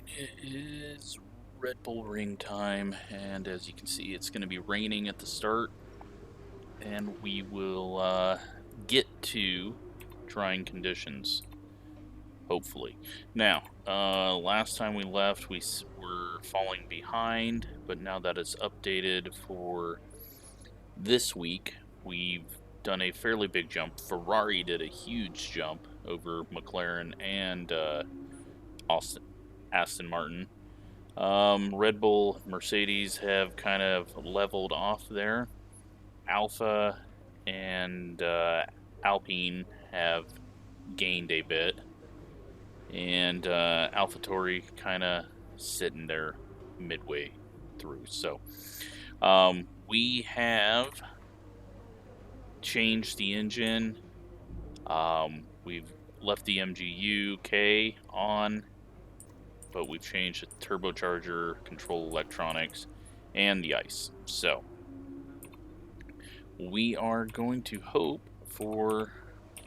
It is Red Bull Ring time, and as you can see, it's going to be raining at the start, and we will get to trying conditions, hopefully. Now, last time we left, we were falling behind, but now that it's updated for this week, we've done a fairly big jump. Ferrari did a huge jump over McLaren and Aston Martin. Red Bull, Mercedes have kind of leveled off there. Alpha and Alpine have gained a bit. And AlphaTauri kind of sitting there midway through. So we have changed the engine. We've left the MGU-K on, but we've changed the turbocharger, control electronics, and the ICE. So we are going to hope for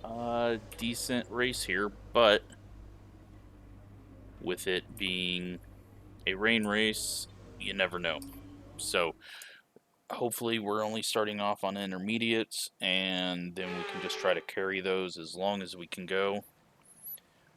a decent race here, but with it being a rain race, you never know. So hopefully we're only starting off on intermediates, and then we can just try to carry those as long as we can go.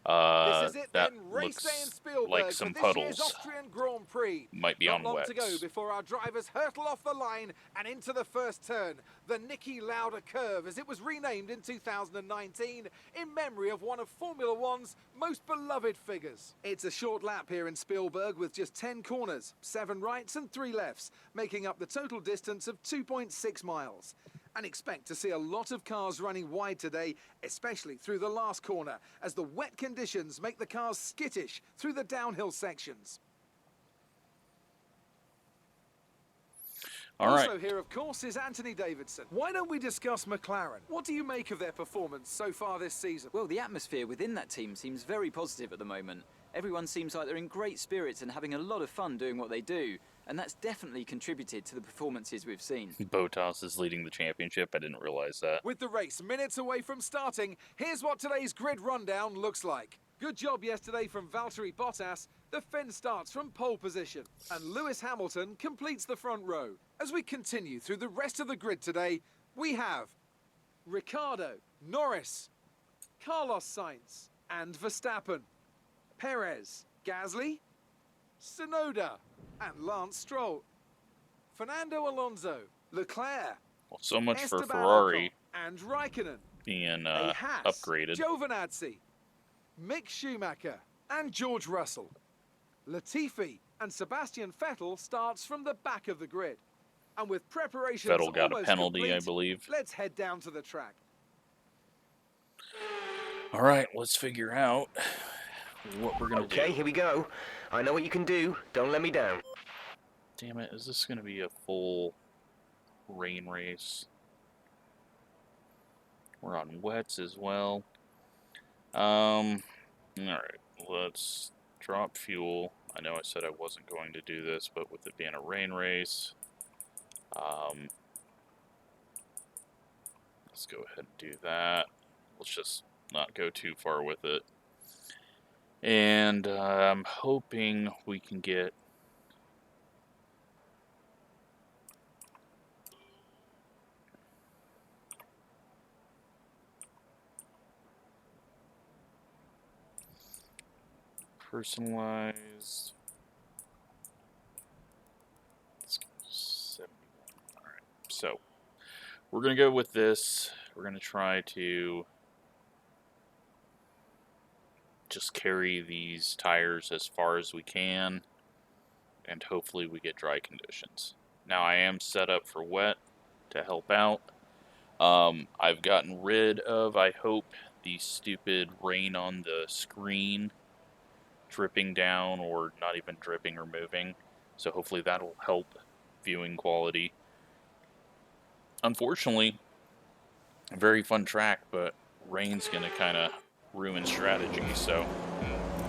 This is it That then, race day in looks Spielberg like for some this year's puddles. Austrian Grand Prix. Might be Not on long wets. to go before our drivers hurtle off the line and into the first turn, the Niki Lauda curve, as it was renamed in 2019 in memory of one of Formula One's most beloved figures. It's a short lap here in Spielberg with just 10 corners, 7 rights and 3 lefts, making up the total distance of 2.6 miles. And expect to see a lot of cars running wide today, especially through the last corner, as the wet conditions make the cars skittish through the downhill sections. Also here, of course, is Anthony Davidson. Why don't we discuss McLaren? What do you make of their performance so far this season? Well, the atmosphere within that team seems very positive at the moment. Everyone seems like they're in great spirits and having a lot of fun doing what they do. And that's definitely contributed to the performances we've seen. Bottas is leading the championship. I didn't realize that. With the race minutes away from starting, here's what today's grid rundown looks like. Good job yesterday from Valtteri Bottas. The Finn starts from pole position, and Lewis Hamilton completes the front row. As we continue through the rest of the grid today, we have Ricciardo, Norris, Carlos Sainz, and Verstappen, Perez, Gasly, Tsunoda, and Lance Stroll, Fernando Alonso, Leclerc, Well, so much for Esteban Ferrari Ocon, and Raikkonen, being a Haas, upgraded. Giovinazzi, Mick Schumacher, and George Russell. Latifi and Sebastian Vettel starts from the back of the grid. And with preparations Vettel got a almost penalty, complete, I believe. let's head down to the track. All right, let's figure out what we're going to do. Okay, here we go. I know what you can do. Don't let me down. Damn it, is this going to be a full rain race? We're on wets as well. Alright, let's drop fuel. I know I said I wasn't going to do this, but with it being a rain race, let's go ahead and do that. Let's just not go too far with it. And I'm hoping we can get personalized. Let's go 71. Alright, so we're going to go with this. We're going to try to just carry these tires as far as we can, and hopefully we get dry conditions. Now I am set up for wet to help out. I've gotten rid of, I hope, the stupid rain on the screen dripping down, or not even dripping or moving, so hopefully that'll help viewing quality. Unfortunately, a very fun track, but rain's gonna kind of ruin strategy, so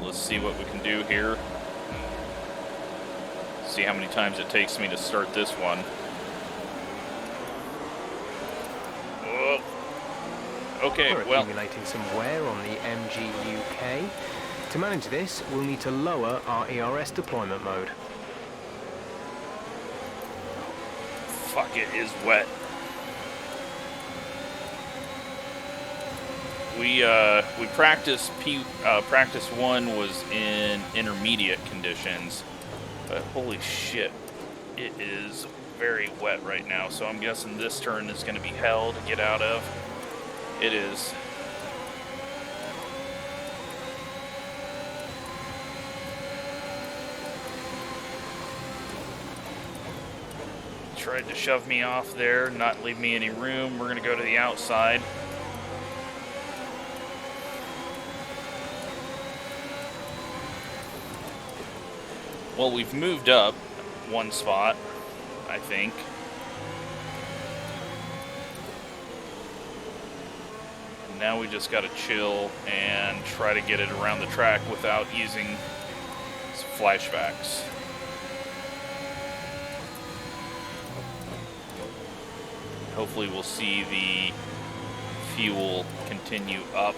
let's see what we can do here. See how many times it takes me to start this one. We're Okay, well, accumulating some wear on the MGU-K. To manage this, we'll need to lower our ERS deployment mode. Fuck, it is wet. We practiced practice 1 was in intermediate conditions, but holy shit, it is very wet right now, so I'm guessing this turn is going to be hell to get out of. It is. Tried to shove me off there, not leave me any room. We're going to go to the outside. Well, we've moved up one spot, I think. And now we just gotta chill and try to get it around the track without using some flashbacks. Hopefully we'll see the fuel continue up.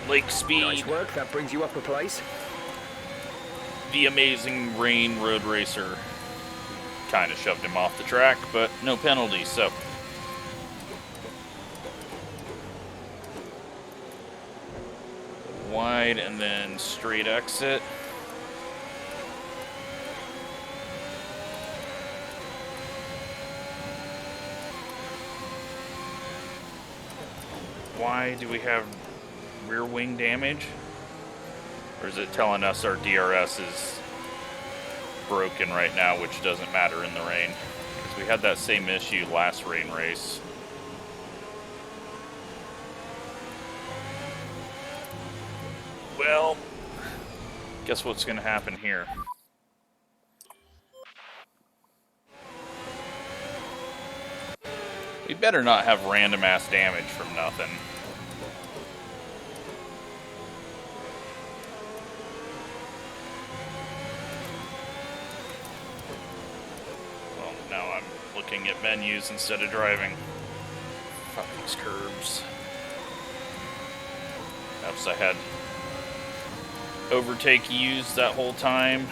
Lake speed. Nice work, that brings you up a place. The amazing Rain Road Racer. Kind of shoved him off the track, but no penalty, so. Wide and then straight exit. Why do we have rear wing damage? Or is it telling us our DRS is broken right now, which doesn't matter in the rain? Because we had that same issue last rain race. Well, guess what's going to happen here? We better not have random ass damage from nothing. Well, now I'm looking at menus instead of driving. Fuck these curbs. Perhaps I had overtake used that whole time.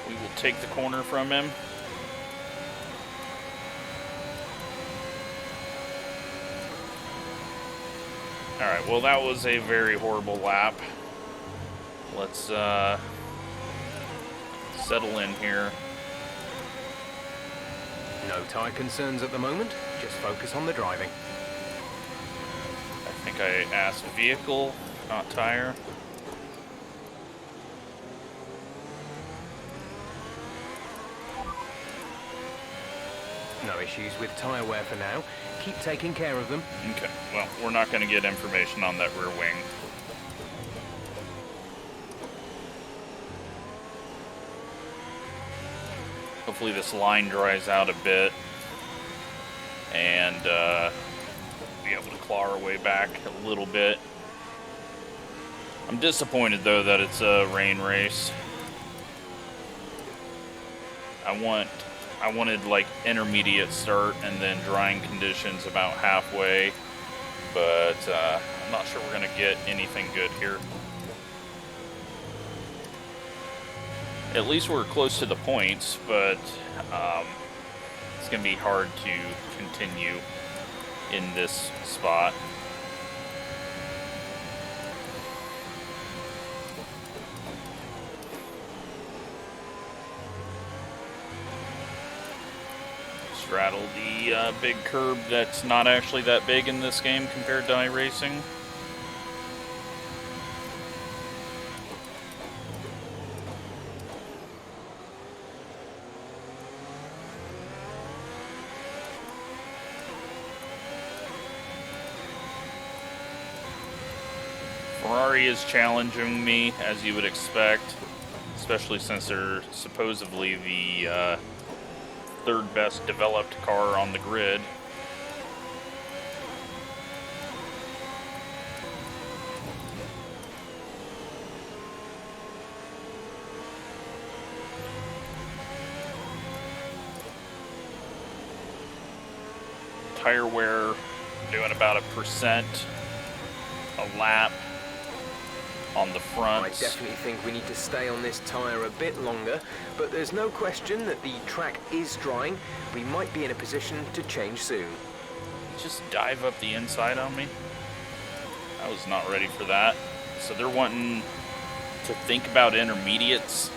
We will take the corner from him. Alright, well that was a very horrible lap. Let's settle in here. No tyre concerns at the moment, just focus on the driving. I think I asked vehicle, not tire. No issues with tyre wear for now. Keep taking care of them. Okay, well, we're not going to get information on that rear wing. Hopefully this line dries out a bit and be able to claw our way back a little bit. I'm disappointed though that it's a rain race. I wanted like intermediate start and then drying conditions about halfway, but I'm not sure we're gonna get anything good here. At least we're close to the points, but it's gonna be hard to continue in this spot. Straddle the big curb that's not actually that big in this game compared to iRacing. Ferrari is challenging me, as you would expect, especially since they're supposedly the third best developed car on the grid. tire wear, doing about 1% a lap on the front. I definitely think we need to stay on this tyre a bit longer, but there's no question that the track is drying. We might be in a position to change soon. Just dive up the inside on me. I was not ready for that. So they're wanting to think about intermediates.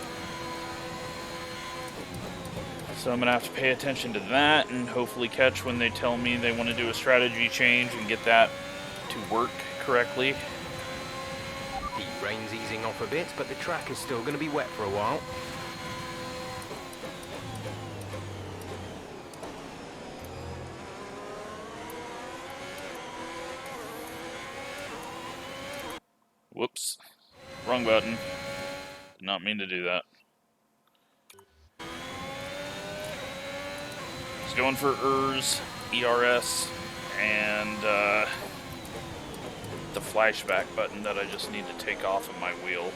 So I'm gonna have to pay attention to that and hopefully catch when they tell me they want to do a strategy change and get that to work correctly. The rain's easing off a bit, but the track is still going to be wet for a while. Whoops. Wrong button. Did not mean to do that. Just going for ERS, and the flashback button that I just need to take off of my wheel.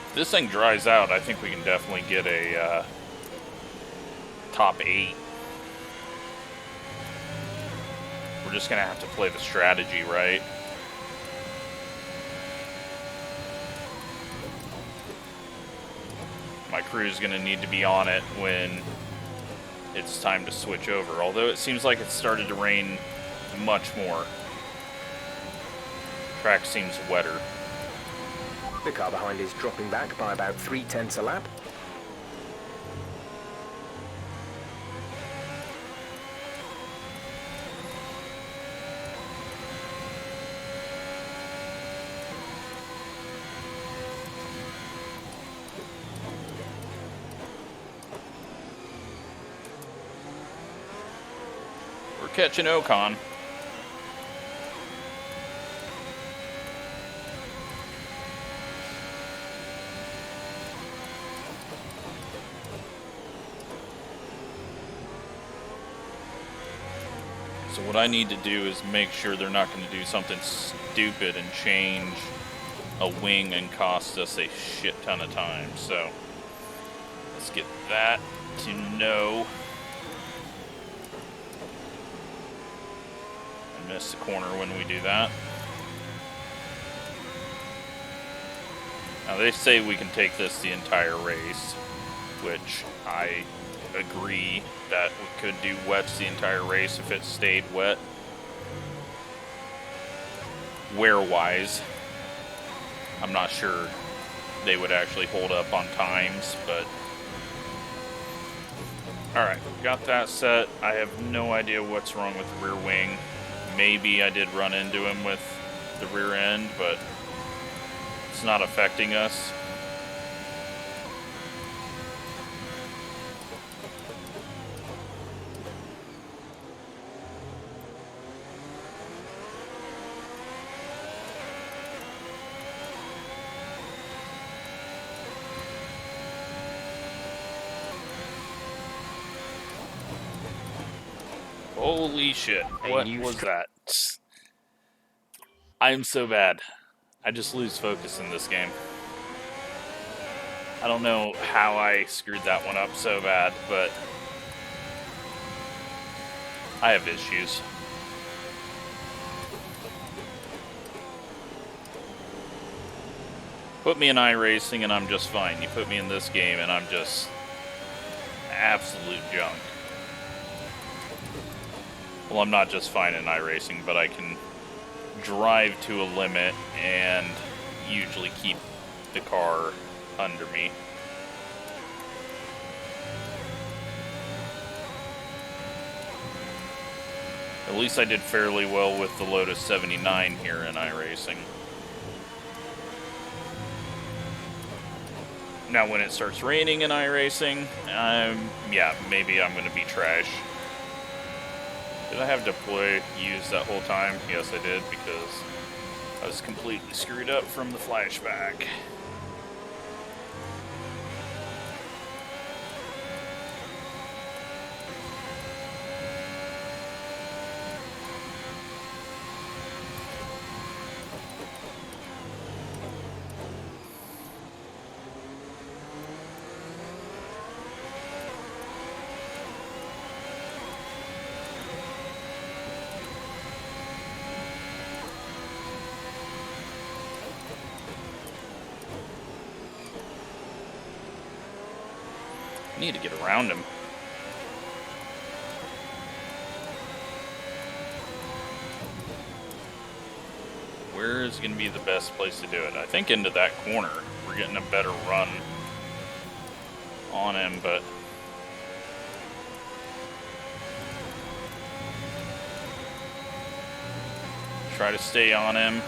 If this thing dries out, I think we can definitely get a top 8. We're just gonna have to play the strategy right. My crew is going to need to be on it when it's time to switch over. Although it seems like it's started to rain much more. Track seems wetter. The car behind is dropping back by about 0.3 a lap. Catching Ocon. So what I need to do is make sure they're not going to do something stupid and change a wing and cost us a shit ton of time. So let's get that to no. Miss the corner when we do that. Now they say we can take this the entire race, which I agree that we could do wets the entire race if it stayed wet. Wear-wise, I'm not sure they would actually hold up on times, but alright, got that set. I have no idea what's wrong with the rear wing. Maybe I did run into him with the rear end, but it's not affecting us. Holy shit, what was that? I'm so bad. I just lose focus in this game. I don't know how I screwed that one up so bad, but I have issues. Put me in iRacing and I'm just fine. You put me in this game and I'm just absolute junk. Well, I'm not just fine in iRacing, but I can drive to a limit and usually keep the car under me. At least I did fairly well with the Lotus 79 here in iRacing. Now when it starts raining in iRacing, yeah, maybe I'm going to be trash. Did I have deploy used that whole time? Yes, I did, because I was completely screwed up from the flashback. Need to get around him. Where is going to be the best place to do it? I think into that corner. We're getting a better run on him, but try to stay on him.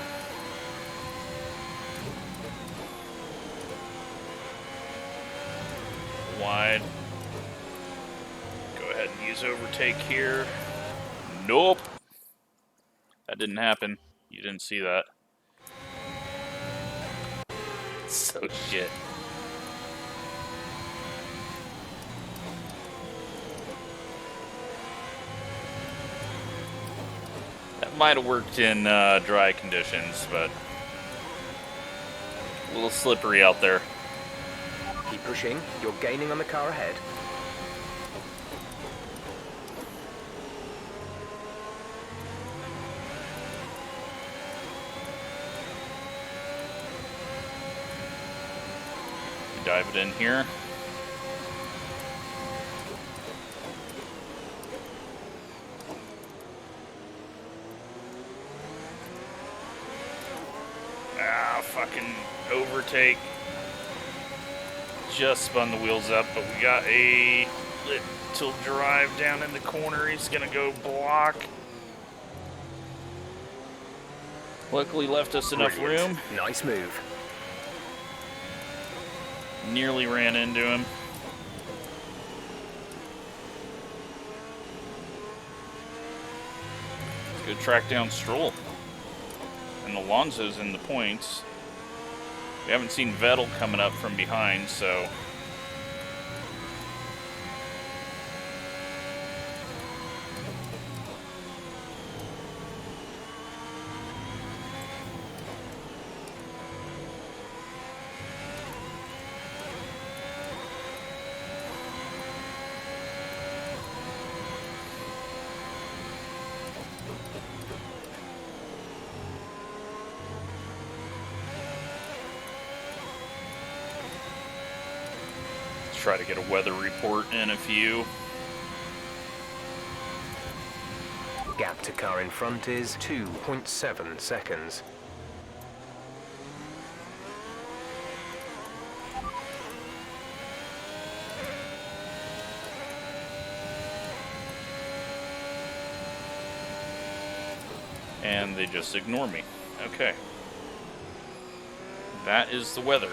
Wide. Go ahead and use overtake here. Nope. That didn't happen. You didn't see that. So shit. That might have worked in dry conditions, but a little slippery out there. Keep pushing. You're gaining on the car ahead. Dive it in here. Ah, fucking overtake. Just spun the wheels up, but we got a little drive down in the corner. He's gonna go block. Luckily left us enough room. Nice move. Nearly ran into him. Good track down Stroll. And Alonso's in the points. We haven't seen Vettel coming up from behind, so try to get a weather report in a few. Gap to car in front is 2.7 seconds. And they just ignore me. Okay. That is the weather.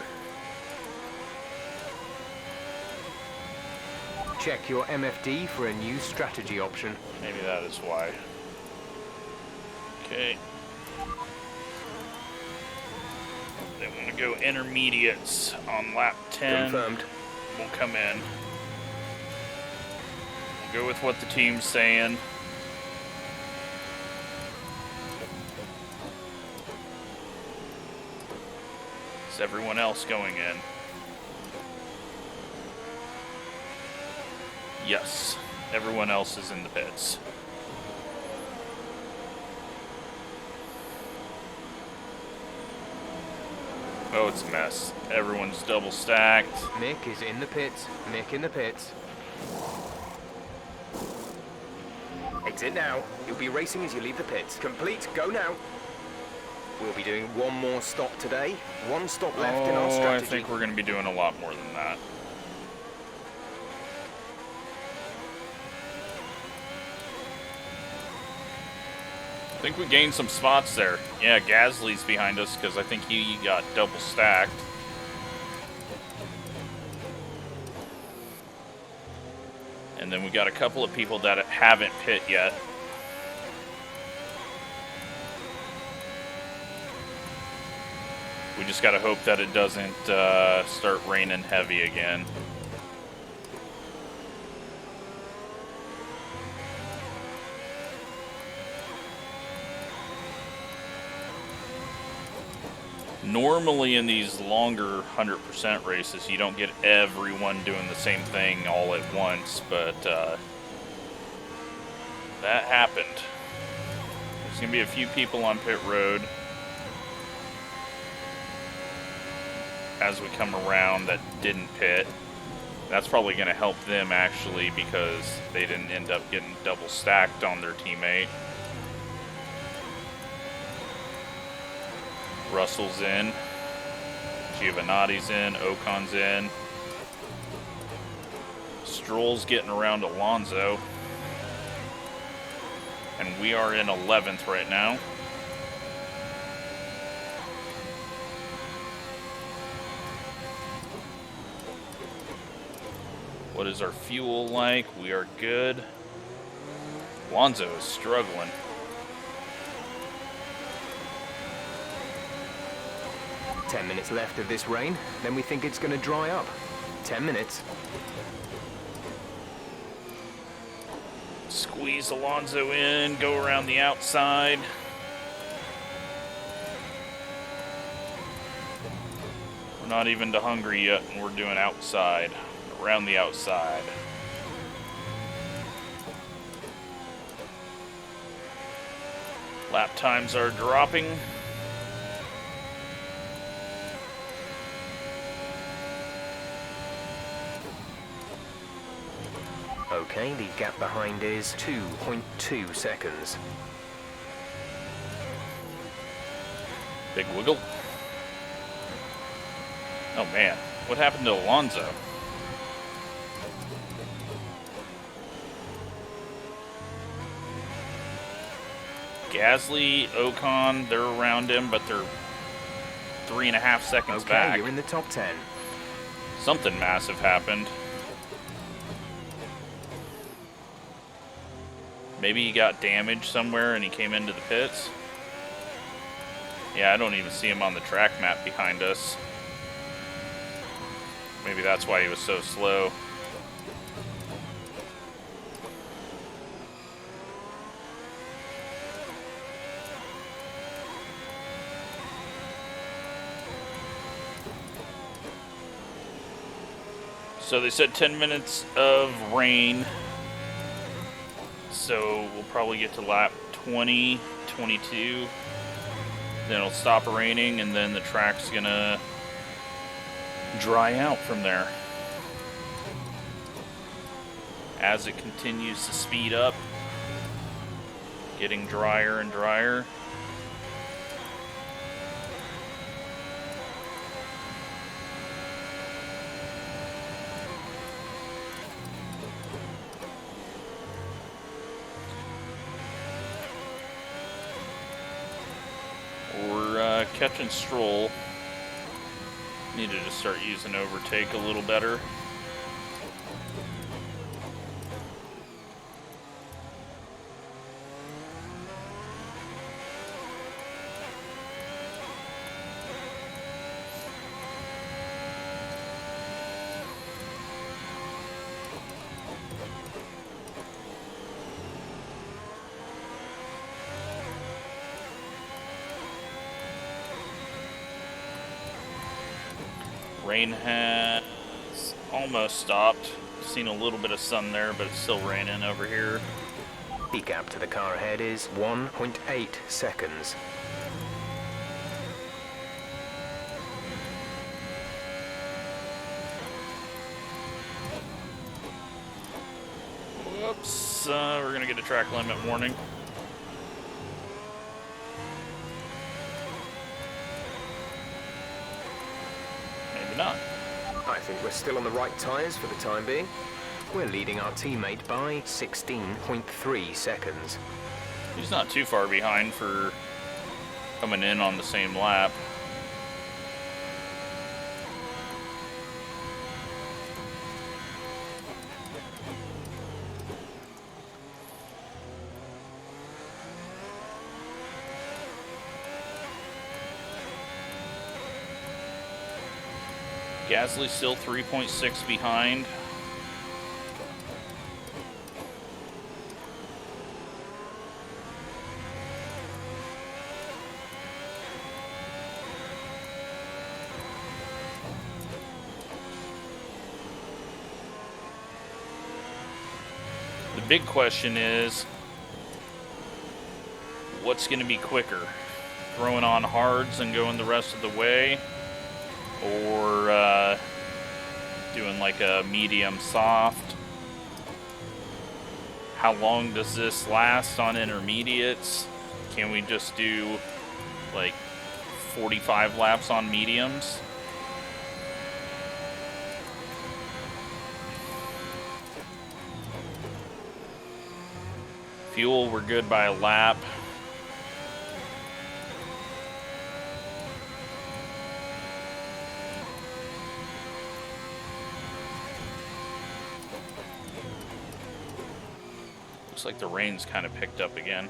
Check your MFD for a new strategy option. Maybe that is why. Okay. They want to go intermediates on lap 10. Confirmed. We'll come in. We'll go with what the team's saying. Is everyone else going in? Yes, everyone else is in the pits. Oh, it's a mess. Everyone's double stacked. Mick is in the pits. Mick in the pits. Exit now. You'll be racing as you leave the pits. Complete. Go now. We'll be doing one more stop today. One stop left in our strategy. I think we're going to be doing a lot more than that. I think we gained some spots there. Yeah, Gasly's behind us because I think he got double stacked. And then we got a couple of people that haven't pit yet. We just got to hope that it doesn't start raining heavy again. Normally in these longer 100% races, you don't get everyone doing the same thing all at once, but that happened. There's going to be a few people on pit road as we come around that didn't pit. That's probably going to help them, actually, because they didn't end up getting double stacked on their teammate. Russell's in. Giovanotti's in. Ocon's in. Stroll's getting around Alonso. And we are in 11th right now. What is our fuel like? We are good. Alonso is struggling. "10 minutes left of this rain, then we think it's going to dry up. 10 minutes. Squeeze Alonso in, go around the outside. We're not even to Hungary yet, and we're doing outside. Around the outside. Lap times are dropping. Okay, the gap behind is 2.2 seconds. Big wiggle. Oh man, what happened to Alonso? Gasly, Ocon, they're around him, but they're 3.5 seconds back. Okay, you're in the top 10. Something massive happened. Maybe he got damaged somewhere and he came into the pits. Yeah, I don't even see him on the track map behind us. Maybe that's why he was so slow. So they said 10 minutes of rain. So we'll probably get to lap 20, 22. Then it'll stop raining, and then the track's gonna dry out from there. As it continues to speed up, getting drier and drier. We're catching Stroll. Needed to start using overtake a little better. Rain has almost stopped. Seen a little bit of sun there, but it's still raining over here. The gap to the car ahead is 1.8 seconds. Whoops, we're gonna get a track limit warning. Not. I think we're still on the right tyres for the time being. We're leading our teammate by 16.3 seconds. He's not too far behind for coming in on the same lap. Gasly's still 3.6 behind. The big question is, what's going to be quicker? Throwing on hards and going the rest of the way? Or doing like a medium soft. How long does this last on intermediates? Can we just do like 45 laps on mediums? Fuel, we're good by a lap. Looks like the rain's kind of picked up again.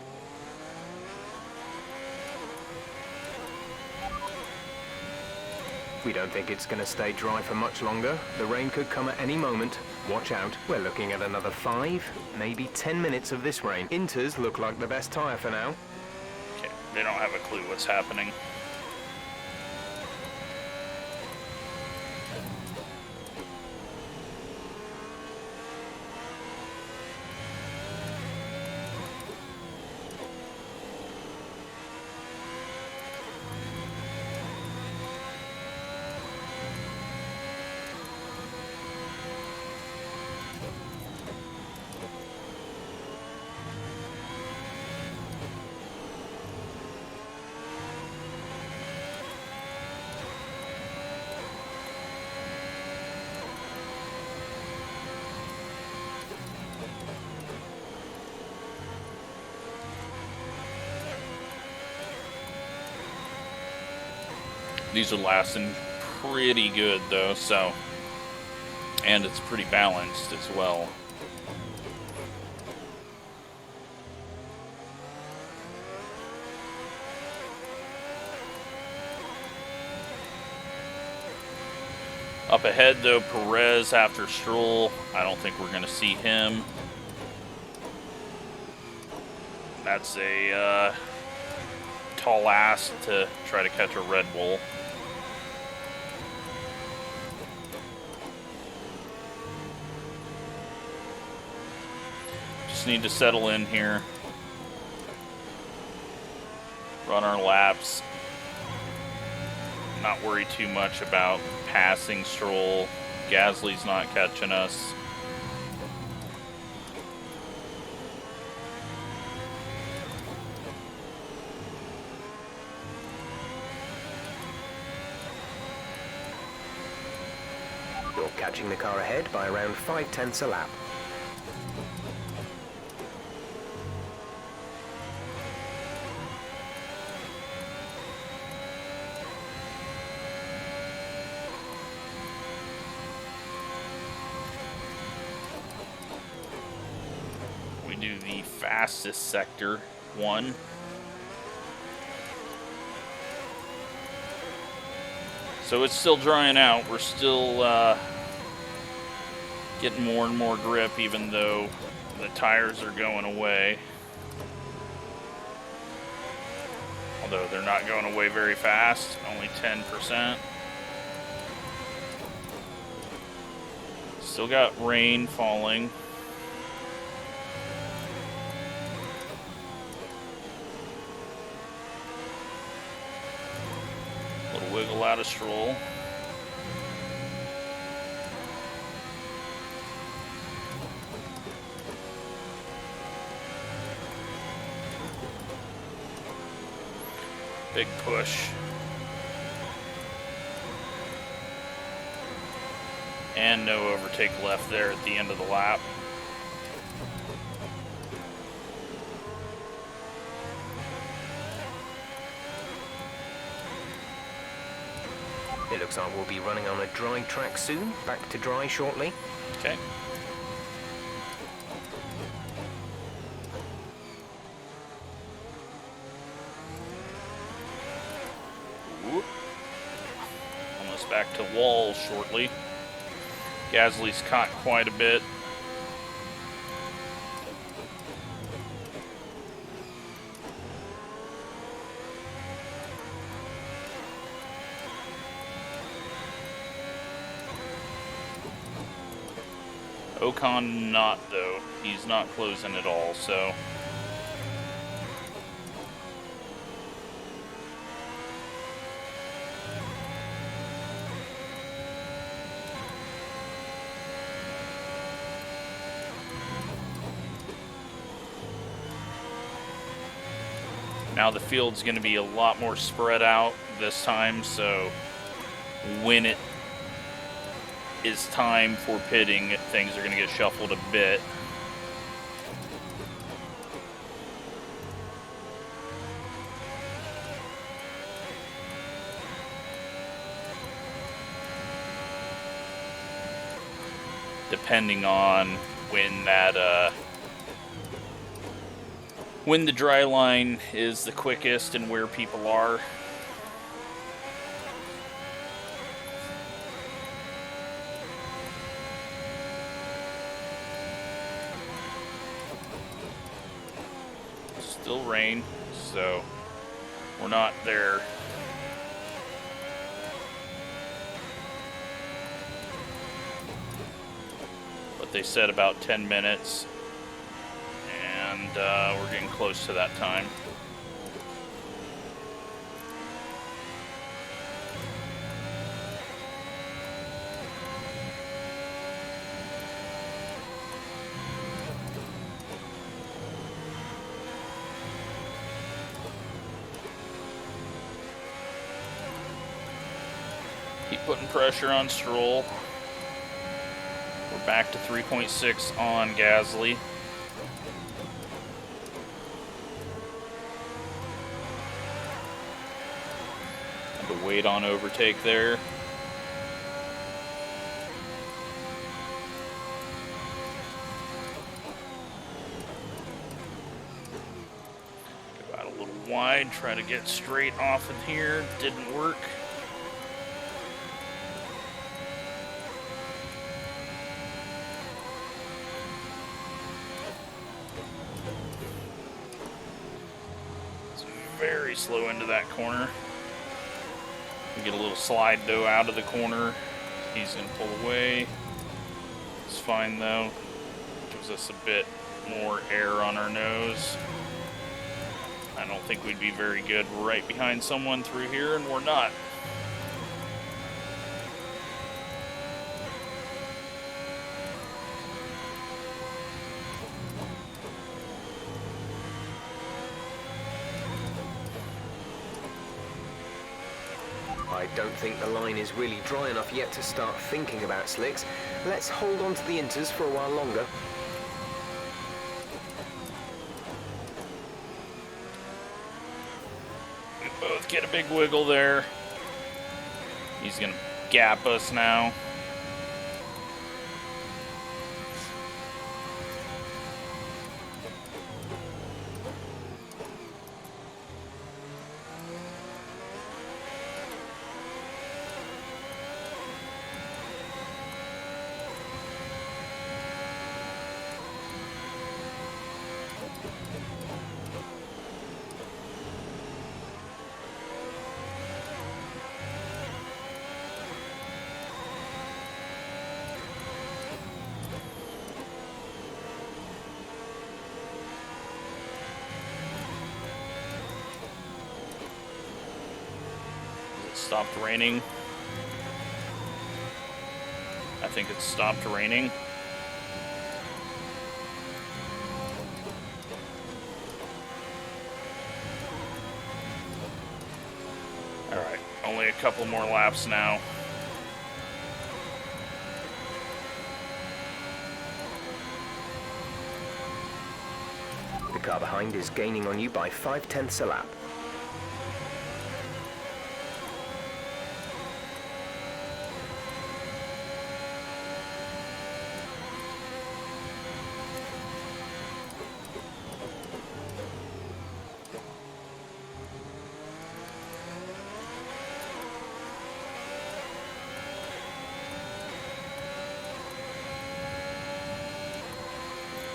We don't think it's going to stay dry for much longer. The rain could come at any moment. Watch out. We're looking at another 5, maybe 10 minutes of this rain. Inters look like the best tyre for now. Okay, they don't have a clue what's happening. These are lasting pretty good though, so, and it's pretty balanced as well. Up ahead though, Perez after Stroll. I don't think we're going to see him. That's a tall ask to try to catch a Red Bull. Just need to settle in here. Run our laps. Not worry too much about passing Stroll. Gasly's not catching us. You're catching the car ahead by around 5/10 a lap. Do the fastest sector, 1. So it's still drying out. We're still getting more and more grip, even though the tires are going away. Although they're not going away very fast, only 10%. Still got rain falling. Wiggle out of Stroll. Big push. And no overtake left there at the end of the lap. It looks like we'll be running on a dry track soon. Back to dry shortly. Okay. Ooh. Almost back to wall shortly. Gasly's caught quite a bit. Ocon not, though. He's not closing at all, so... Now the field's going to be a lot more spread out this time, so when it is time for pitting, things are going to get shuffled a bit. Depending on when that when the dry line is the quickest and where people are. Still rain, so we're not there. But they said about 10 minutes. And we're getting close to that time. Keep putting pressure on Stroll. We're back to 3.6 on Gasly. The weight on overtake there. Go out a little wide, try to get straight off in here. Didn't work. It's very slow into that corner. Get a little slide though out of the corner. He's gonna pull away. It's fine though. Gives us a bit more air on our nose. I don't think we'd be very good right behind someone through here, and we're not. I don't think the line is really dry enough yet to start thinking about slicks. Let's hold on to the inters for a while longer. We both get a big wiggle there. He's gonna gap us now. Stopped raining. I think it's stopped raining. All right, only a couple more laps now. The car behind is gaining on you by 0.5 a lap.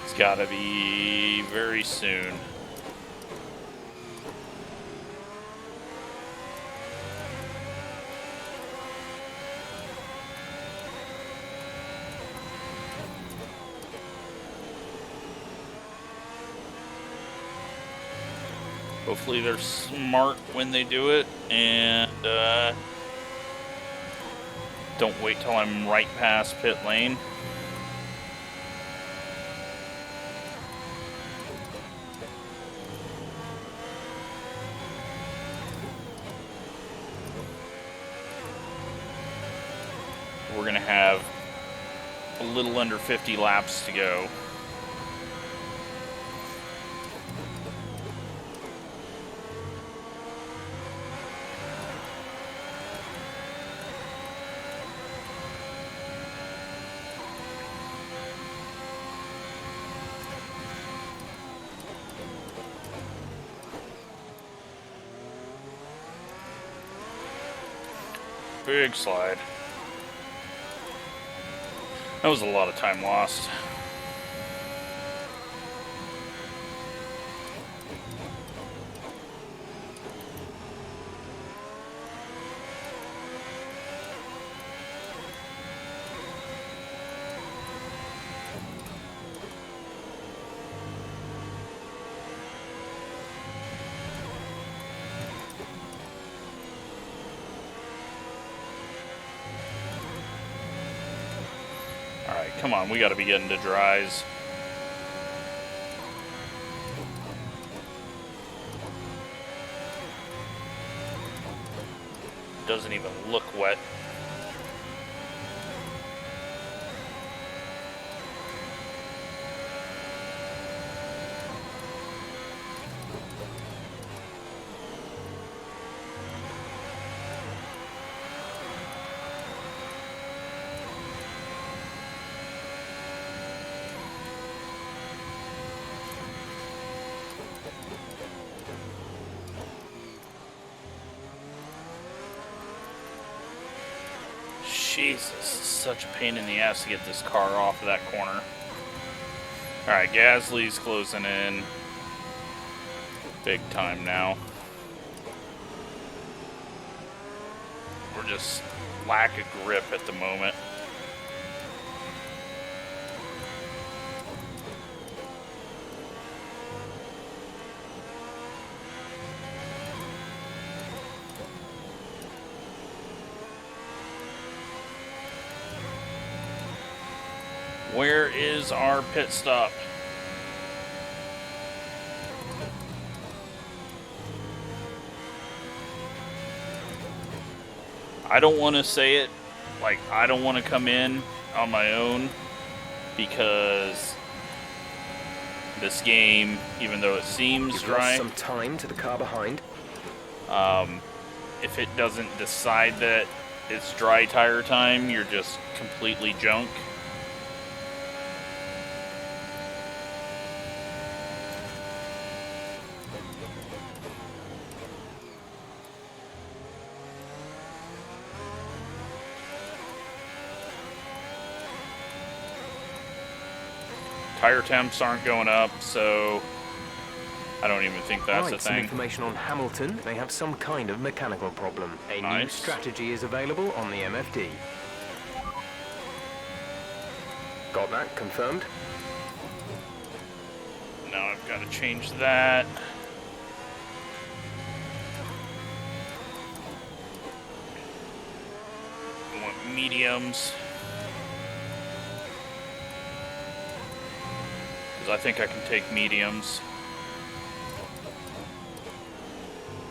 It's gotta be very soon. Hopefully they're smart when they do it, and don't wait till I'm right past pit lane. We're going to have a little under 50 laps to go. Big slide. That was a lot of time lost. Come on, we gotta be getting to dries. Doesn't even look wet. Jesus, it's such a pain in the ass to get this car off of that corner. Alright, Gasly's closing in big time now. We're just lack of grip at the moment. Where is our pit stop? I don't want to say it, like, I don't want to come in on my own, because this game, even though it seems dry, some time to the car behind. If it doesn't decide that it's dry tire time, you're just completely junk. Tire temps aren't going up, so I don't even think that's a Some thing. information on Hamilton. They have some kind of mechanical problem. A new Nice. strategy is available on the MFD. Got that confirmed? Now I've got to change that. We want mediums. Because I think I can take mediums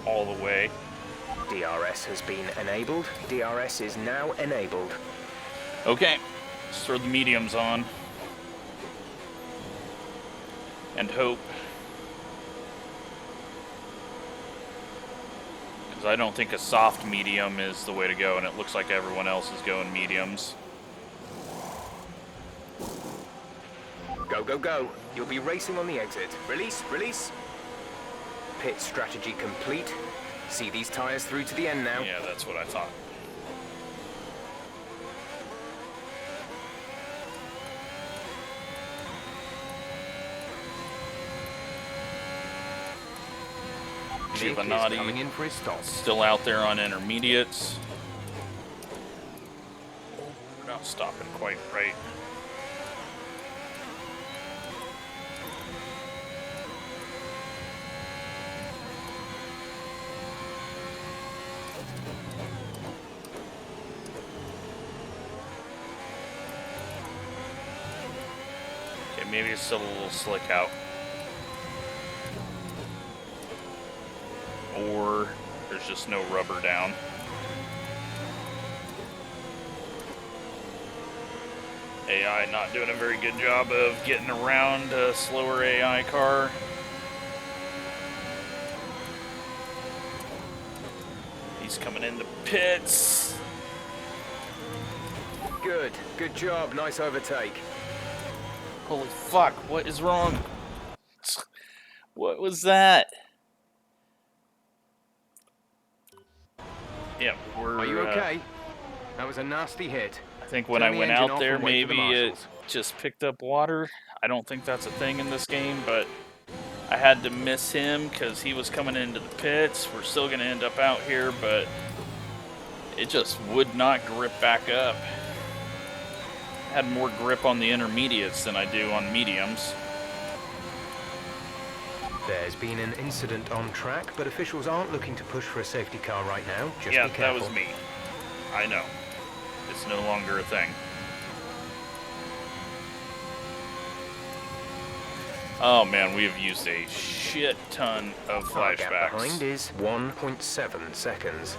all the way. DRS has been enabled. DRS is now enabled. Okay, let's throw the mediums on. And hope. Because I don't think a soft medium is the way to go, and it looks like everyone else is going mediums. Go, go, go. You'll be racing on the exit. Release, release. Pit strategy complete. See these tyres through to the end now. Yeah, that's what I thought. Nick is coming in for his stop. Still out there on intermediates. We're not stopping quite right. Okay, maybe it's still a little slick out. Or there's just no rubber down. AI not doing a very good job of getting around a slower AI car. He's coming in the pits. Good job, nice overtake. Holy fuck, what is wrong? What was that? Yeah, we're... Are you okay? That was a nasty hit. I think when Turn I the went engine out off there, and wait for the maybe it marshals. just picked up water. I don't think that's a thing in this game, but I had to miss him because he was coming into the pits. We're still going to end up out here, but it just would not grip back up. I had more grip on the intermediates than I do on mediums. There's been an incident on track, but officials aren't looking to push for a safety car right now. Just Yeah, be careful. that was me. I know. It's no longer a thing. Oh man, we have used a shit ton of Our gap flashbacks. behind is 1.7 seconds.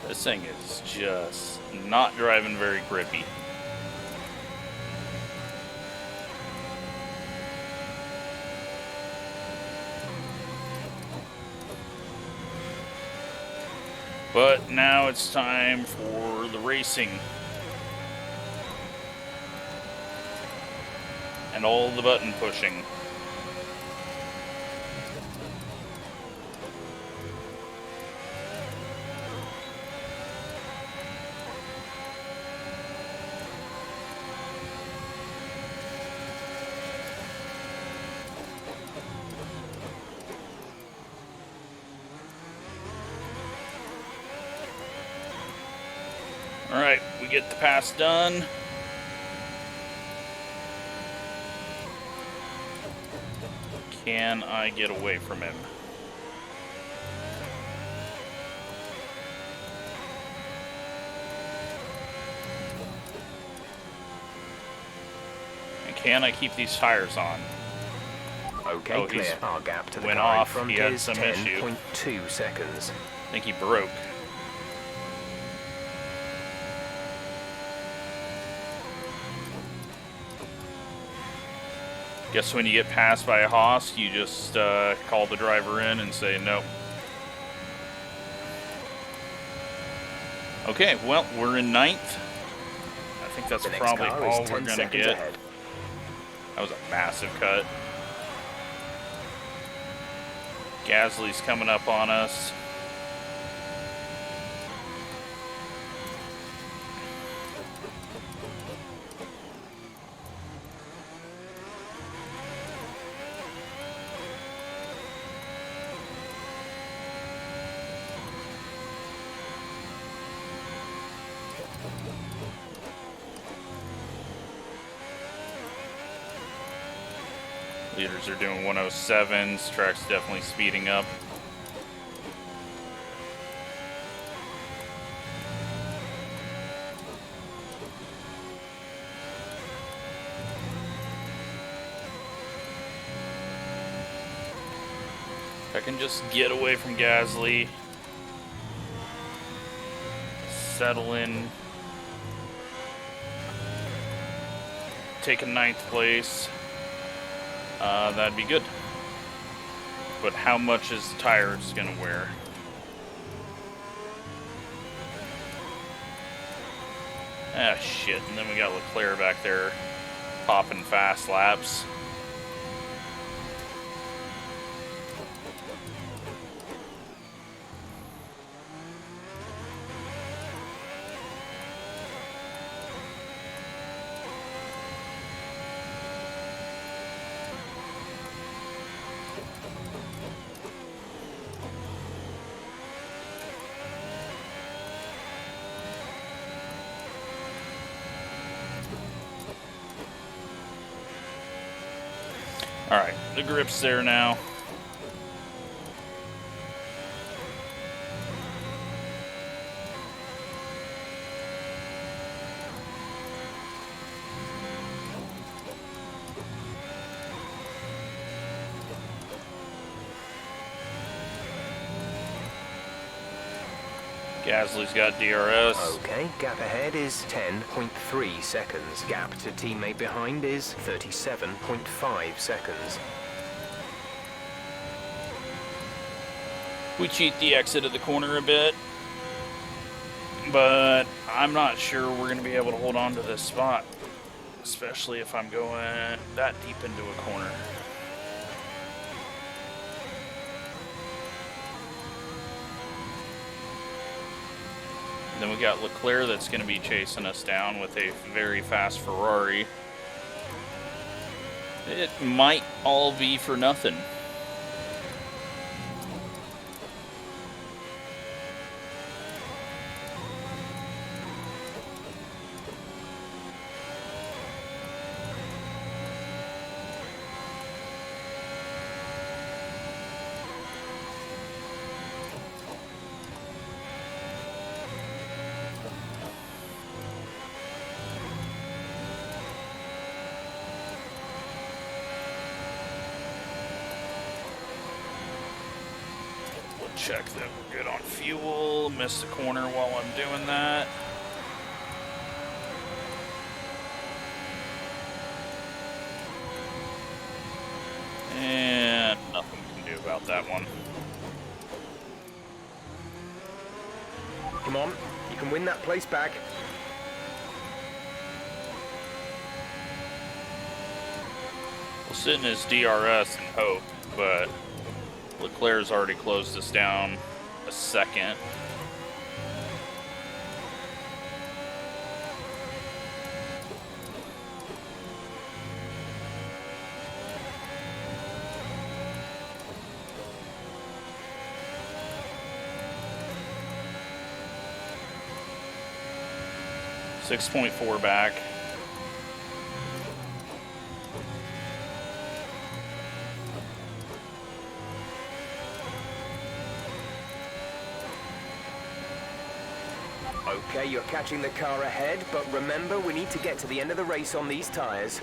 This thing is just not driving very grippy. But now it's time for the racing. And all the button pushing. Alright, we get the pass done. Can I get away from him? And can I keep these tires on? Okay, Oh, clear. he's Our gap to the went car in off. front He had is some issue. 10.2 seconds. I think he broke. Guess when you get passed by a Haas, you just call the driver in and say no. Okay, well, we're in 9th. I think that's The next probably car is all 10 we're going to seconds get. ahead. That was a massive cut. Gasly's coming up on us. Leaders are doing 107s. Track's definitely speeding up. If I can just get away from Gasly, settle in, take a 9th place, that'd be good. But how much is the tires gonna wear? Ah, shit. And then we got Leclerc back there popping fast laps. Alright, the grip's there now. Gasly's got DRS. Okay, gap ahead is 10.3 seconds. Gap to teammate behind is 37.5 seconds. We cheat the exit of the corner a bit, but I'm not sure we're going to be able to hold on to this spot, especially if I'm going that deep into a corner. Then we got Leclerc that's going to be chasing us down with a very fast Ferrari. It might all be for nothing. Check that we're good on fuel. Miss the corner while I'm doing that. And nothing we can do about that one. Come on, you can win that place back. We'll sit in his DRS and hope, but Leclerc's already closed us down a second. .4 back. Okay, you're catching the car ahead, but remember, we need to get to the end of the race on these tyres.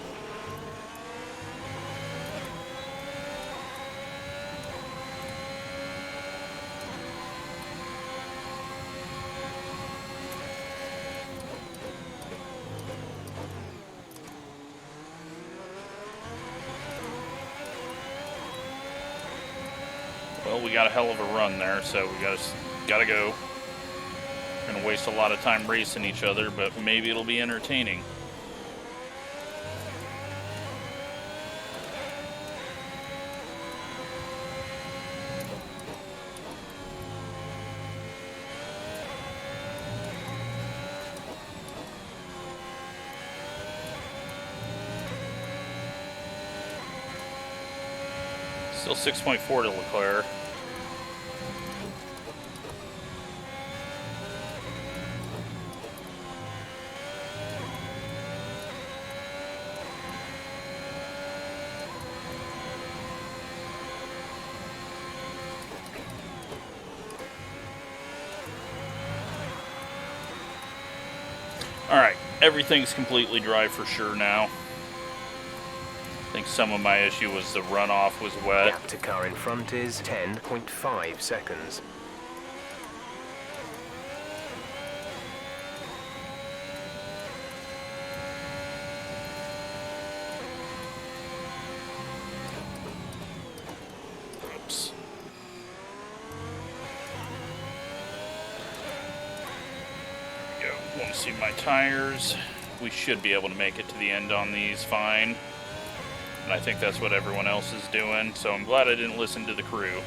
Well, we got a hell of a run there, so we gotta go. Gonna waste a lot of time racing each other, but maybe it'll be entertaining. Still 6.4 to Leclerc. Alright, everything's completely dry for sure now. I think some of my issue was the runoff was wet. Gap to car in front is 10.5 seconds. Oops. Want to see my tires. We should be able to make it to the end on these fine. And I think that's what everyone else is doing, so I'm glad I didn't listen to the crew.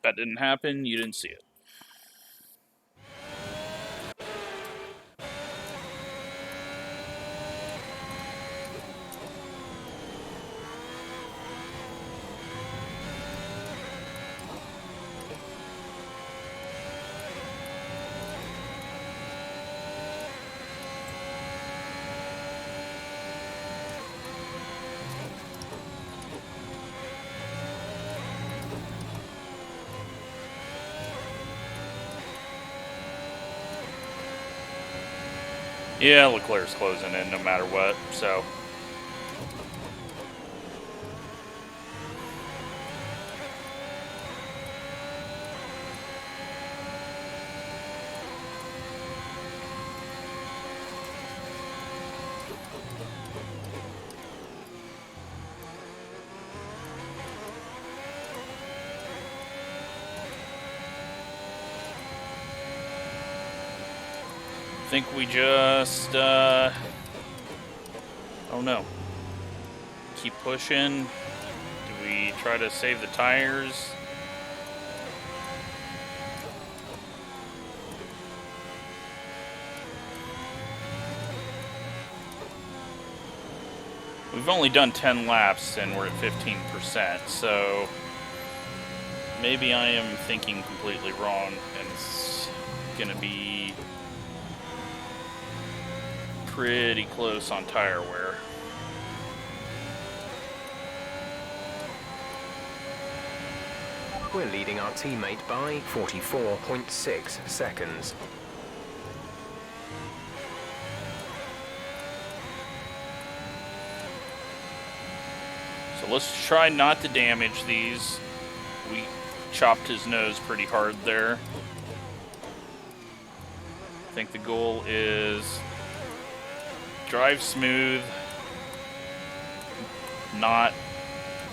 That didn't happen, you didn't see it. Yeah, Leclerc's closing in no matter what, so. I think we just, oh no. Keep pushing. Do we try to save the tires? We've only done 10 laps and we're at 15%, so maybe I am thinking completely wrong and it's gonna be pretty close on tire wear. We're leading our teammate by 44.6 seconds. So let's try not to damage these. We chopped his nose pretty hard there. I think the goal is drive smooth, not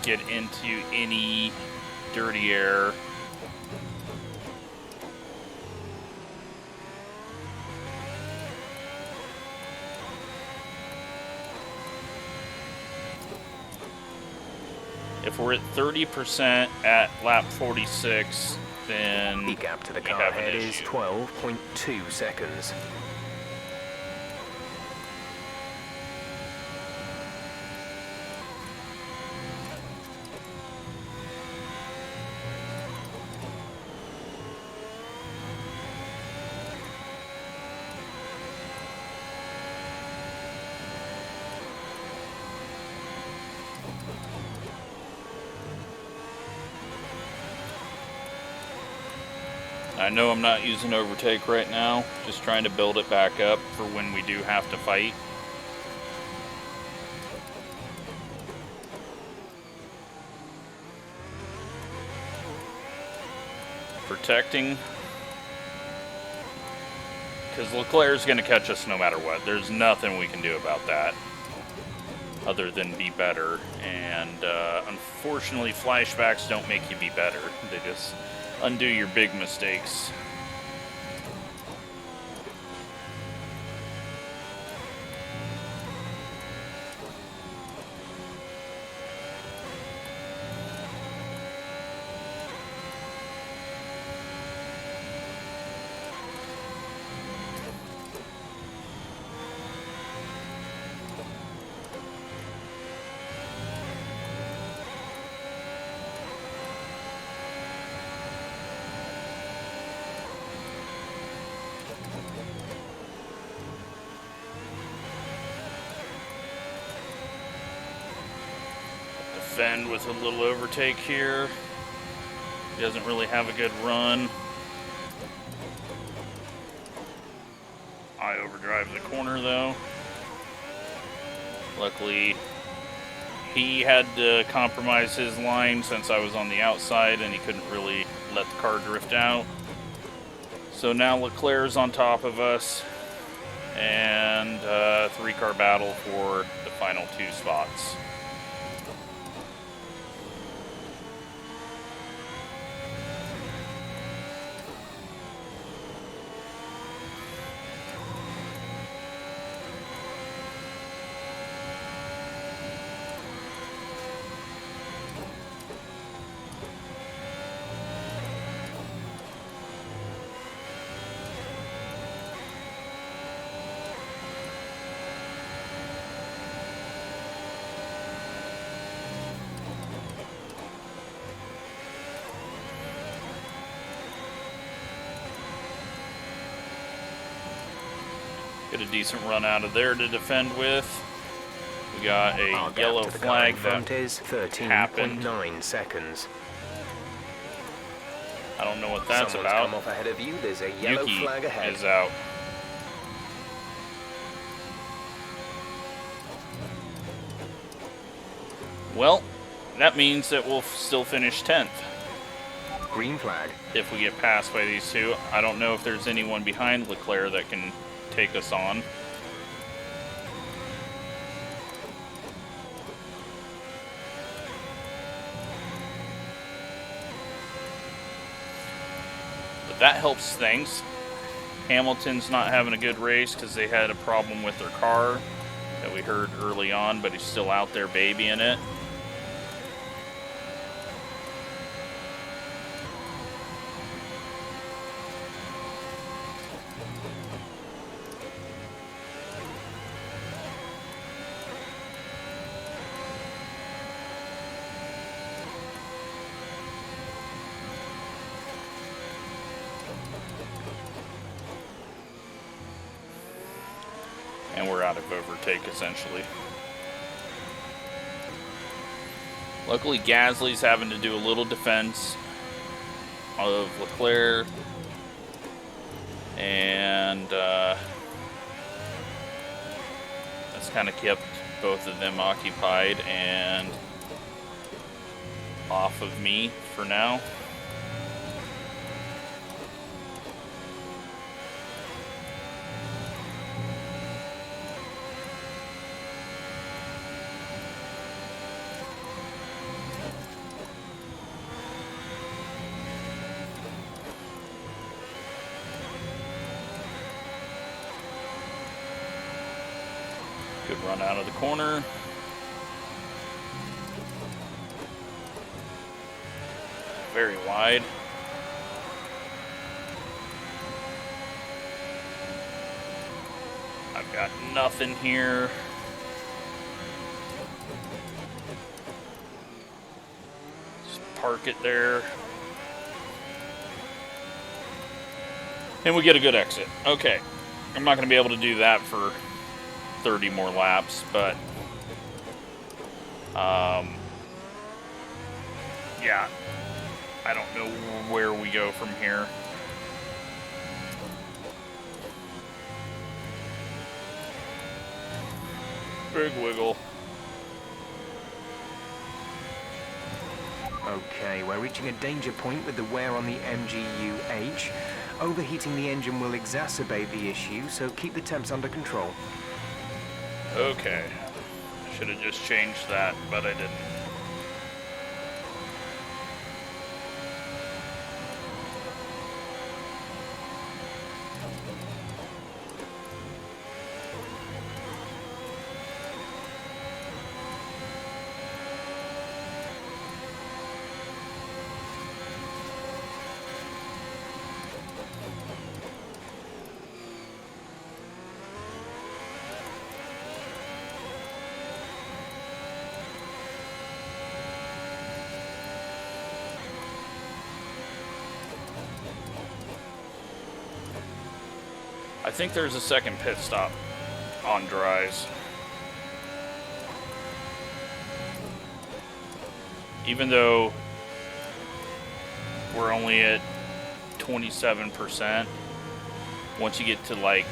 get into any dirty air. If we're at 30% at lap 46, then The gap to the we car have an ahead is issue. 12.2 seconds. I know I'm not using overtake right now, just trying to build it back up for when we do have to fight. Protecting, because Leclerc's going to catch us no matter what. There's nothing we can do about that other than be better, and unfortunately flashbacks don't make you be better. They just undo your big mistakes. Defend with a little overtake here. He doesn't really have a good run. I overdrive the corner though. Luckily, he had to compromise his line since I was on the outside and he couldn't really let the car drift out. So now Leclerc's on top of us, and three-car battle for the final two spots. Get a decent run out of there to defend with. We got a Our gap yellow to the car flag in front that is happened. 13.9 seconds. I don't know what that's Someone's about. come off ahead of you. There's a yellow Yuki flag ahead. is out. Well, that means that we'll still finish 10th. Green flag. If we get passed by these two. I don't know if there's anyone behind Leclerc that can take us on. But that helps things. Hamilton's not having a good race because they had a problem with their car that we heard early on, but he's still out there babying it. And we're out of overtake, essentially. Luckily, Gasly's having to do a little defense of Leclerc. And that's kind of kept both of them occupied and off of me for now. Good run out of the corner. Very wide. I've got nothing here. Just park it there. And we get a good exit. Okay. I'm not going to be able to do that for 30 more laps, but yeah, I don't know where we go from here. Big wiggle. Okay, we're reaching a danger point with the wear on the MGU-H. Overheating the engine will exacerbate the issue, so keep the temps under control. Okay. Should have just changed that, but I didn't. I think there's a second pit stop on dries. Even though we're only at 27%, once you get to like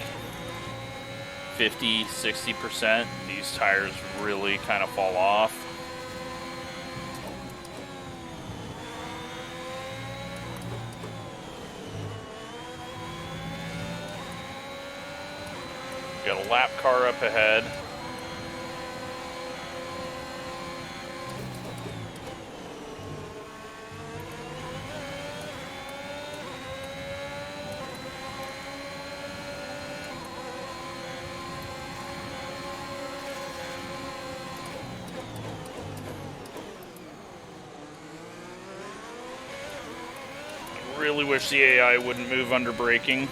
50, 60%, these tires really kind of fall off. Got a lap car up ahead. I really wish the AI wouldn't move under braking.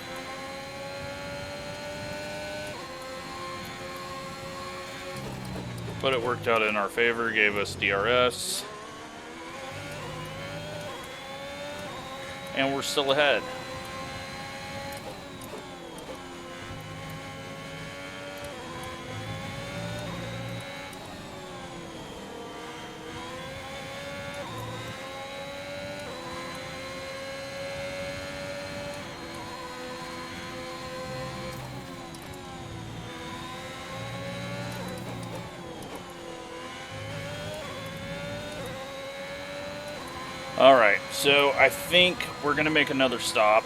But it worked out in our favor, gave us DRS. And we're still ahead. Alright, so I think we're going to make another stop.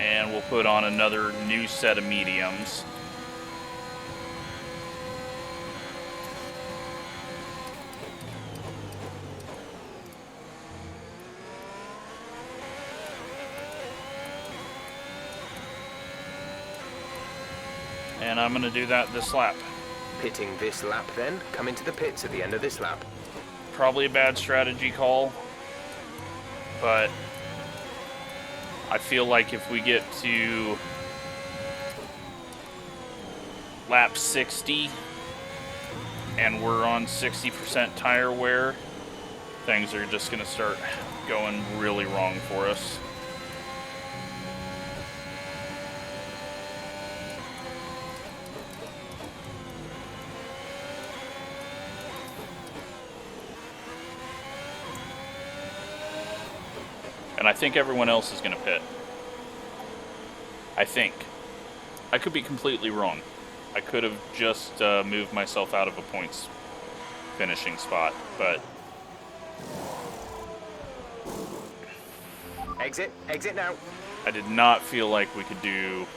And we'll put on another new set of mediums. And I'm going to do that this lap. Pitting this lap then. Come into the pits at the end of this lap. Probably a bad strategy call, but I feel like if we get to lap 60 and we're on 60% tire wear, things are just going to start going really wrong for us. And I think everyone else is going to pit. I think. I could be completely wrong. I could have just moved myself out of a points finishing spot, but... Exit now. I did not feel like we could do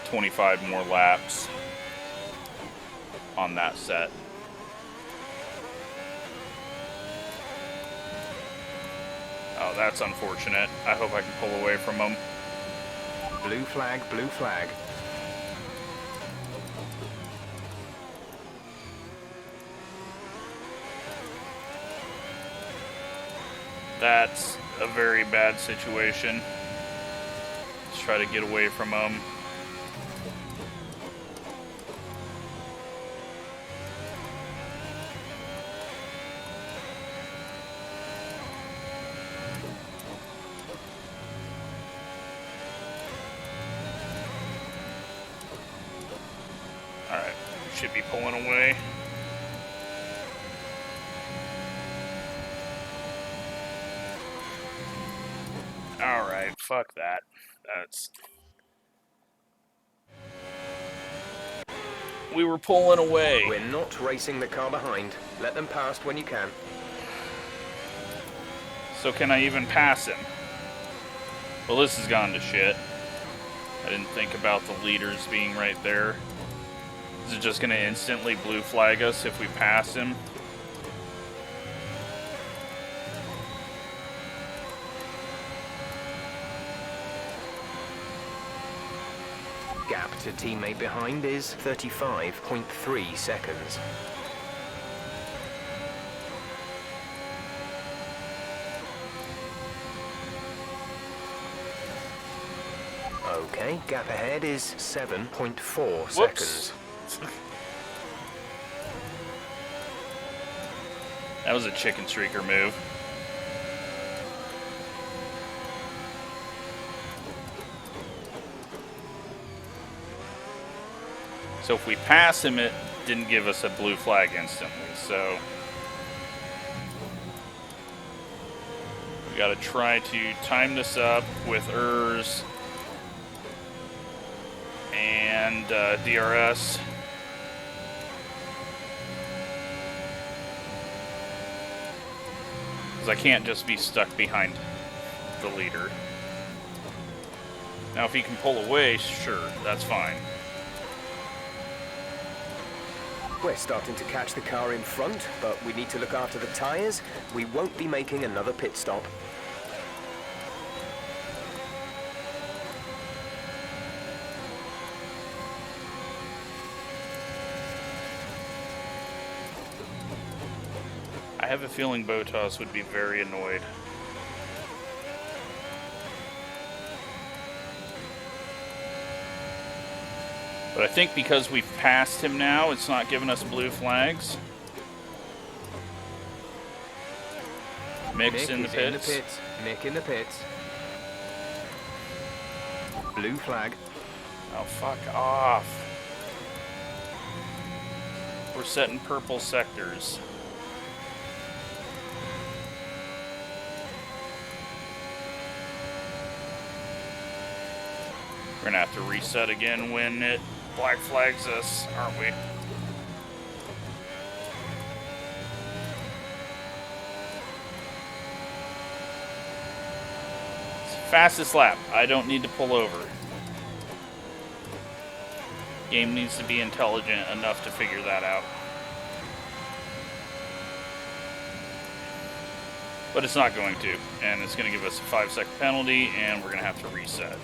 25 more laps on that set. Oh, that's unfortunate. I hope I can pull away from them. Blue flag, blue flag. That's a very bad situation. Let's try to get away from them. Alright, should be pulling away. Alright, fuck that. That's... We were pulling away. We're not racing the car behind. Let them past when you can. So can I even pass him? Well, this has gone to shit. I didn't think about the leaders being right there. Is it just going to instantly blue flag us if we pass him? Gap to teammate behind is 35.3 seconds. Okay, gap ahead is 7.4 seconds. That was a chicken streaker move. So if we pass him, it didn't give us a blue flag instantly, so we gotta try to time this up with ERS and DRS. Because I can't just be stuck behind the leader. Now if he can pull away, sure, that's fine. We're starting to catch the car in front, but we need to look after the tyres. We won't be making another pit stop. I have a feeling Botas would be very annoyed. But I think because we've passed him now, it's not giving us blue flags. Mick's in the pits. Mick in the pits. Blue flag. Oh, fuck off. We're setting purple sectors. We're gonna have to reset again when it black flags us, aren't we? Fastest lap. I don't need to pull over. Game needs to be intelligent enough to figure that out. But it's not going to, and it's going to give us a 5-second penalty, and we're going to have to reset.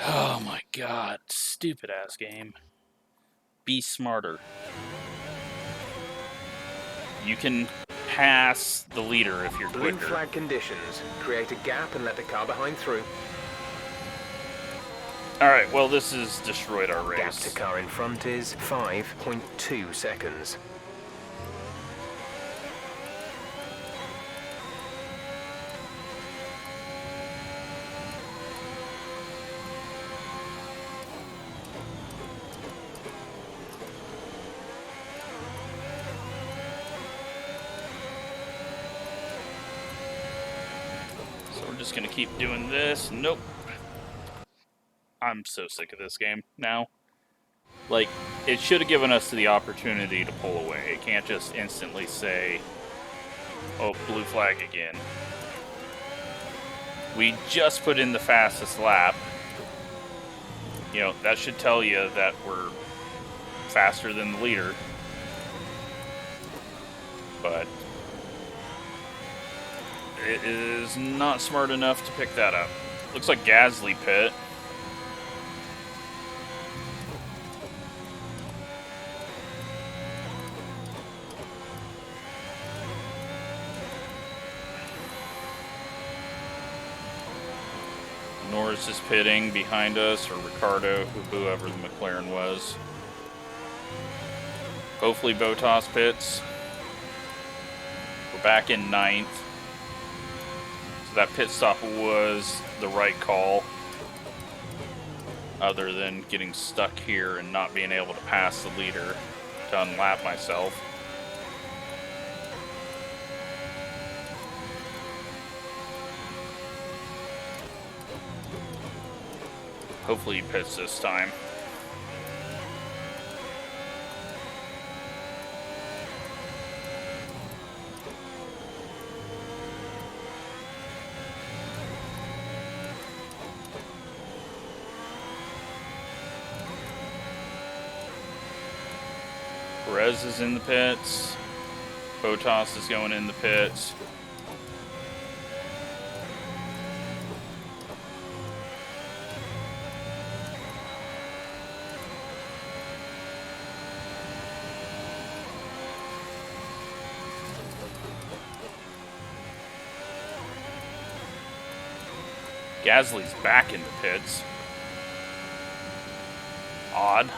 Oh my god, stupid ass game. Be smarter. You can pass the leader if you're quicker. Blue flag conditions. Create a gap and let the car behind through. Alright, well this has destroyed our race. Gap to car in front is 5.2 seconds. Just gonna keep doing this. Nope. I'm so sick of this game now. Like, it should have given us the opportunity to pull away. It can't just instantly say, oh, blue flag again. We just put in the fastest lap. You know, that should tell you that we're faster than the leader. But it is not smart enough to pick that up. Looks like Gasly pit. Norris is pitting behind us, or Ricardo, whoever the McLaren was. Hopefully Bottas pits. We're back in 9th. So that pit stop was the right call, other than getting stuck here and not being able to pass the leader to unlap myself. Hopefully he pits this time. Perez is in the pits. Bottas is going in the pits. Gasly's back in the pits. Odd.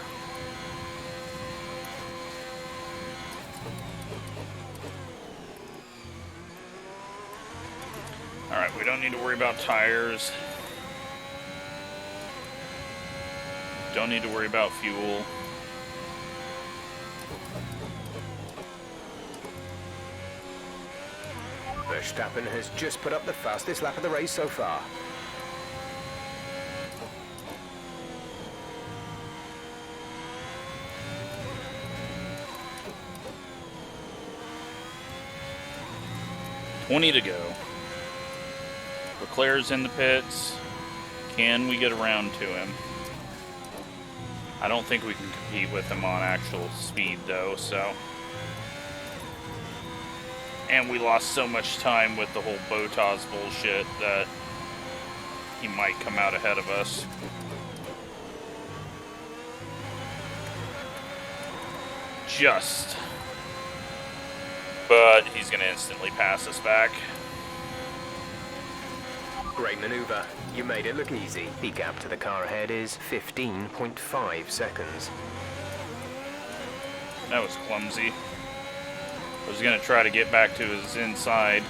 Alright, we don't need to worry about tires. Don't need to worry about fuel. Verstappen has just put up the fastest lap of the race so far. $20 to go. Leclerc's in the pits. Can we get around to him? I don't think we can compete with him on actual speed though, so. And we lost so much time with the whole Bottas bullshit that he might come out ahead of us. Just. But he's going to instantly pass us back. Great maneuver. You made it look easy. The gap to the car ahead is 15.5 seconds. That was clumsy. I was going to try to get back to his inside.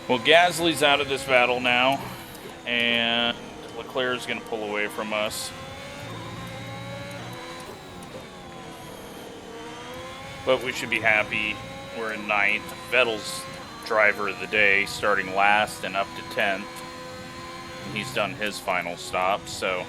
Well, Gasly's out of this battle now, and Leclerc's going to pull away from us. But we should be happy. We're in 9th. Vettel's driver of the day, starting last and up to 10th. And he's done his final stop, so...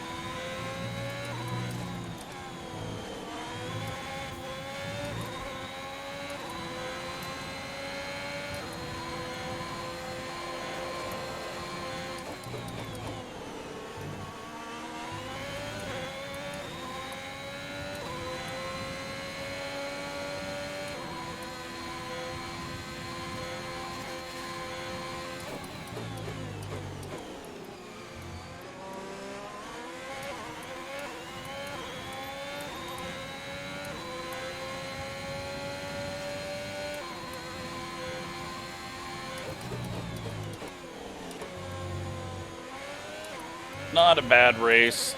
Not a bad race.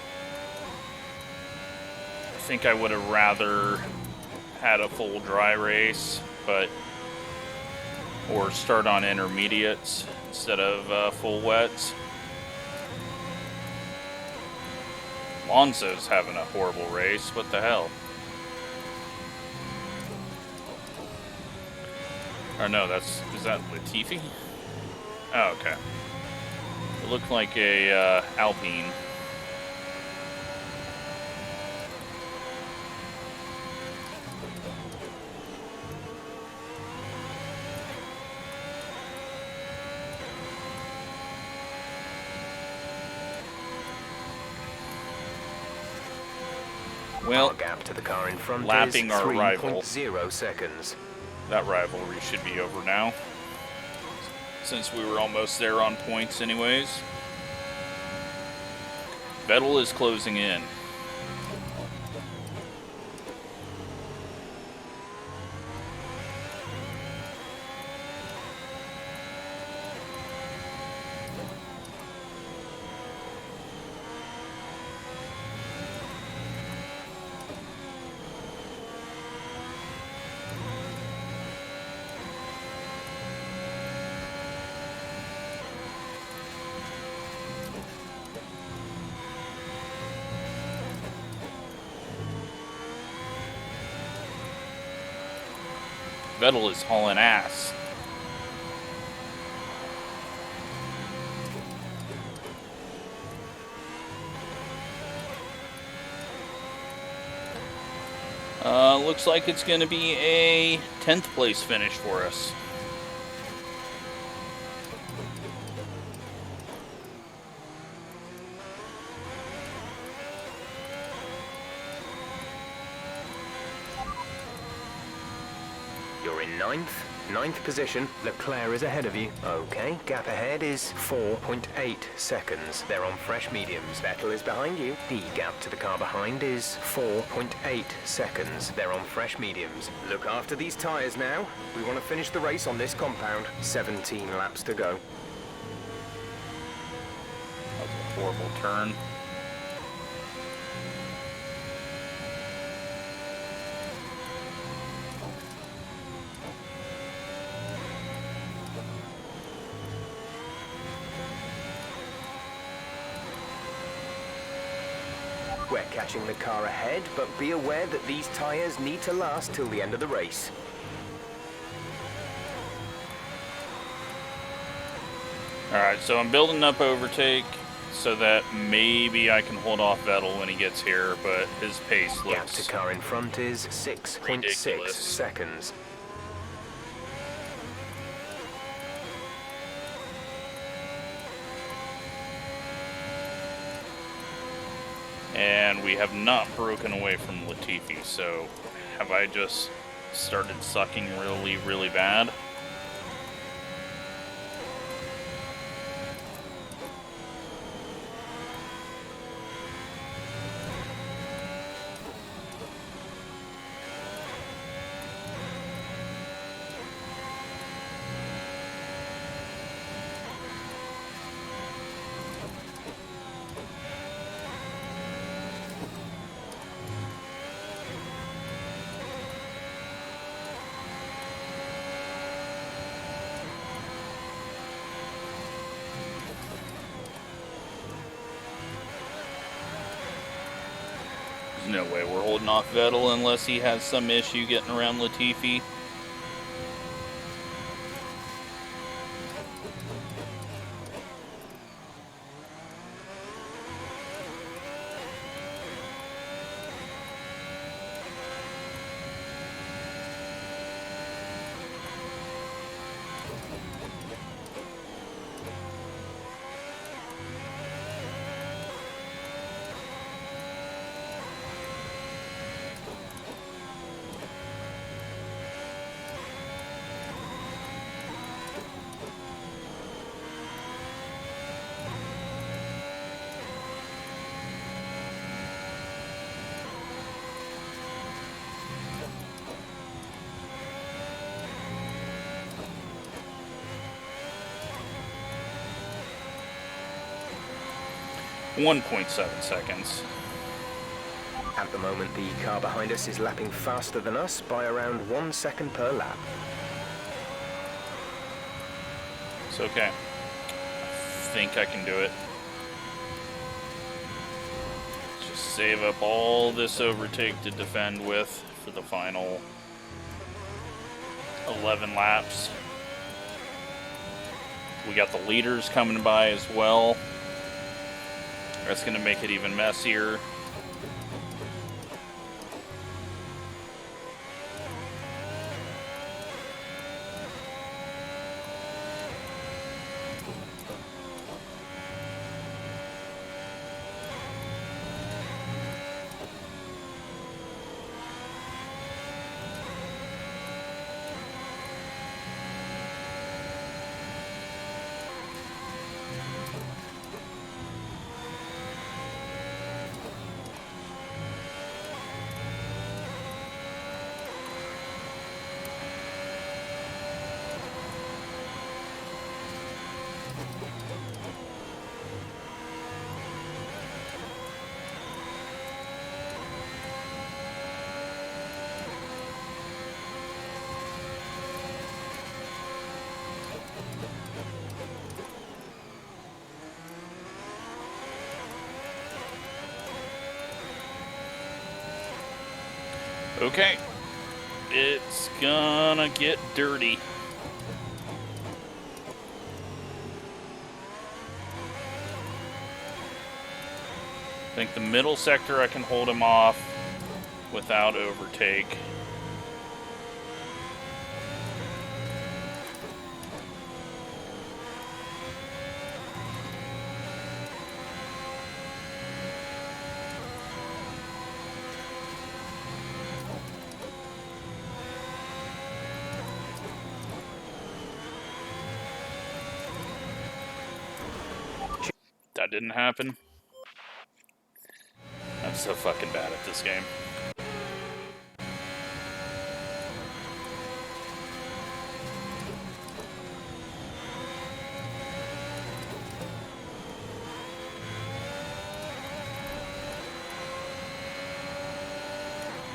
I think I would have rather had a full dry race, or start on intermediates instead of full wets. Alonso's having a horrible race. What the hell? Or no, is that Latifi? Oh, okay. It looked like a Alpine. Well, our gap to the car in front lapping is our rival. 3.0 seconds. That rivalry should be over now, since we were almost there on points anyways. Vettel is closing in. Vettel is hauling ass. Looks like it's going to be a 10th place finish for us. You're in ninth position. Leclerc is ahead of you. Okay, gap ahead is 4.8 seconds. They're on fresh mediums. Vettel is behind you. The gap to the car behind is 4.8 seconds. They're on fresh mediums. Look after these tyres now. We want to finish the race on this compound. 17 laps to go. That was a horrible turn. We're catching the car ahead, but be aware that these tyres need to last till the end of the race. Alright, so I'm building up overtake so that maybe I can hold off Vettel when he gets here, but his pace Gap to looks car in front is 6.6 ridiculous. seconds. And we have not broken away from Latifi, so have I just started sucking really, really bad? no way we're holding off Vettel unless he has some issue getting around Latifi. .7 seconds. At the moment, the car behind us is lapping faster than us by around 1 second per lap. It's okay. I think I can do it. Just save up all this overtake to defend with for the final 11 laps. We got the leaders coming by as well. That's going to make it even messier. Okay, it's gonna get dirty. I think the middle sector I can hold him off without overtake. That didn't happen. I'm so fucking bad at this game.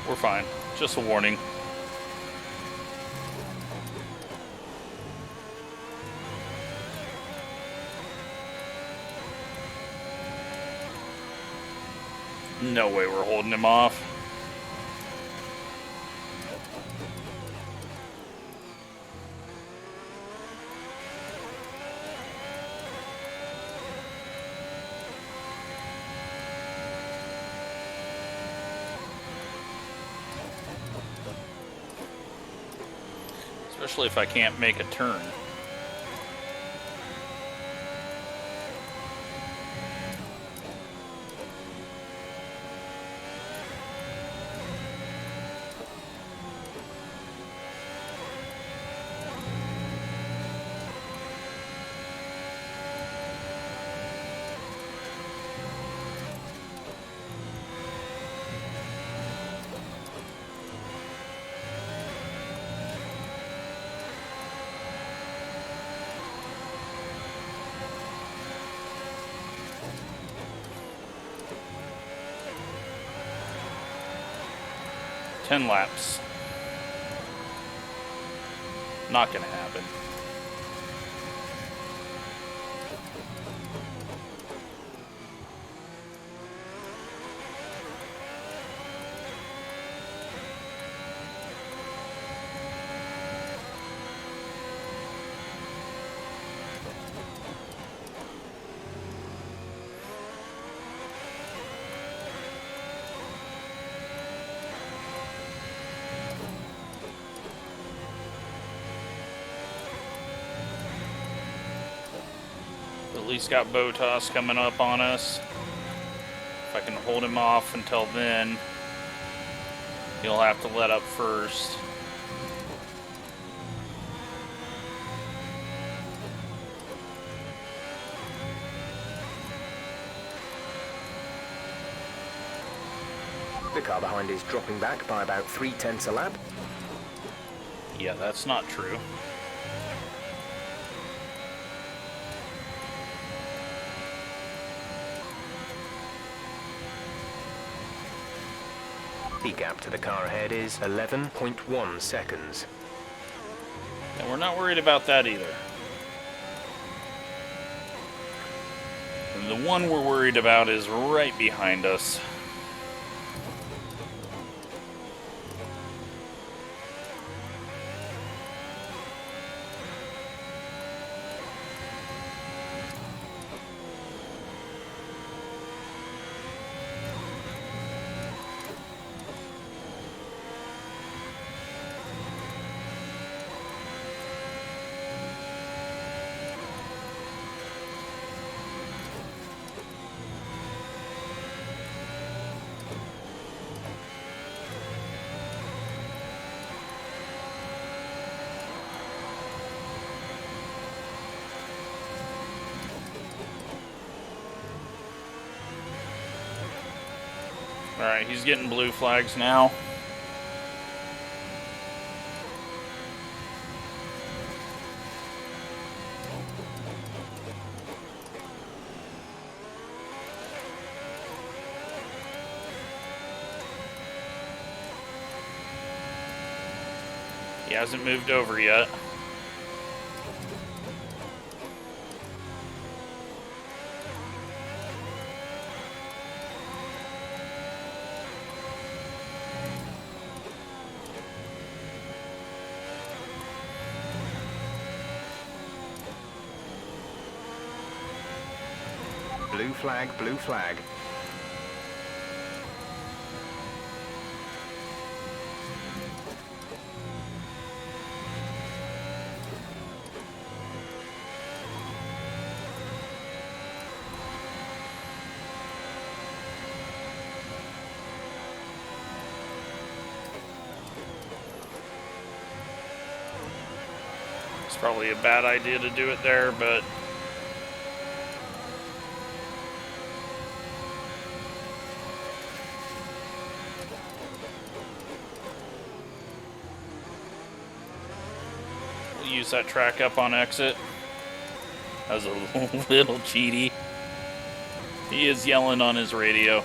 We're fine. Just a warning. No way we're holding him off. Especially if I can't make a turn. Ten laps. Not gonna happen. at least got Botas coming up on us. If I can hold him off until then, he'll have to let up first. The car behind is dropping back by about 0.3 a lap. Yeah, that's not true. The gap to the car ahead is 11.1 seconds. And we're not worried about that either. And the one we're worried about is right behind us. Alright, he's getting blue flags now. He hasn't moved over yet. Blue flag, blue flag. It's probably a bad idea to do it there, but we'll use that track up on exit. That was a little cheaty. He is yelling on his radio.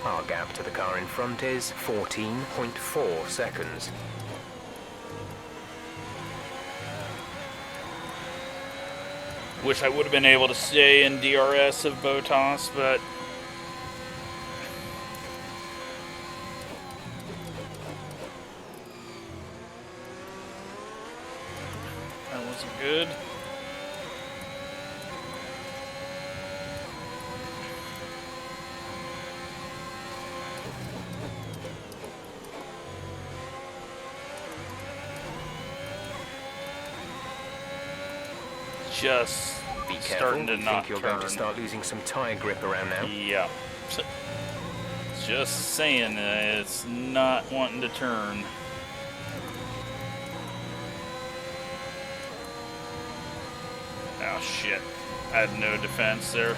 Our gap to the car in front is 14.4 seconds. Wish I would have been able to stay in DRS of Botas, but that wasn't good. Just Be careful. starting to I not think you're turn. going to start losing some tire grip around now. Yeah. Just saying, it's not wanting to turn. Oh shit. I had no defense there.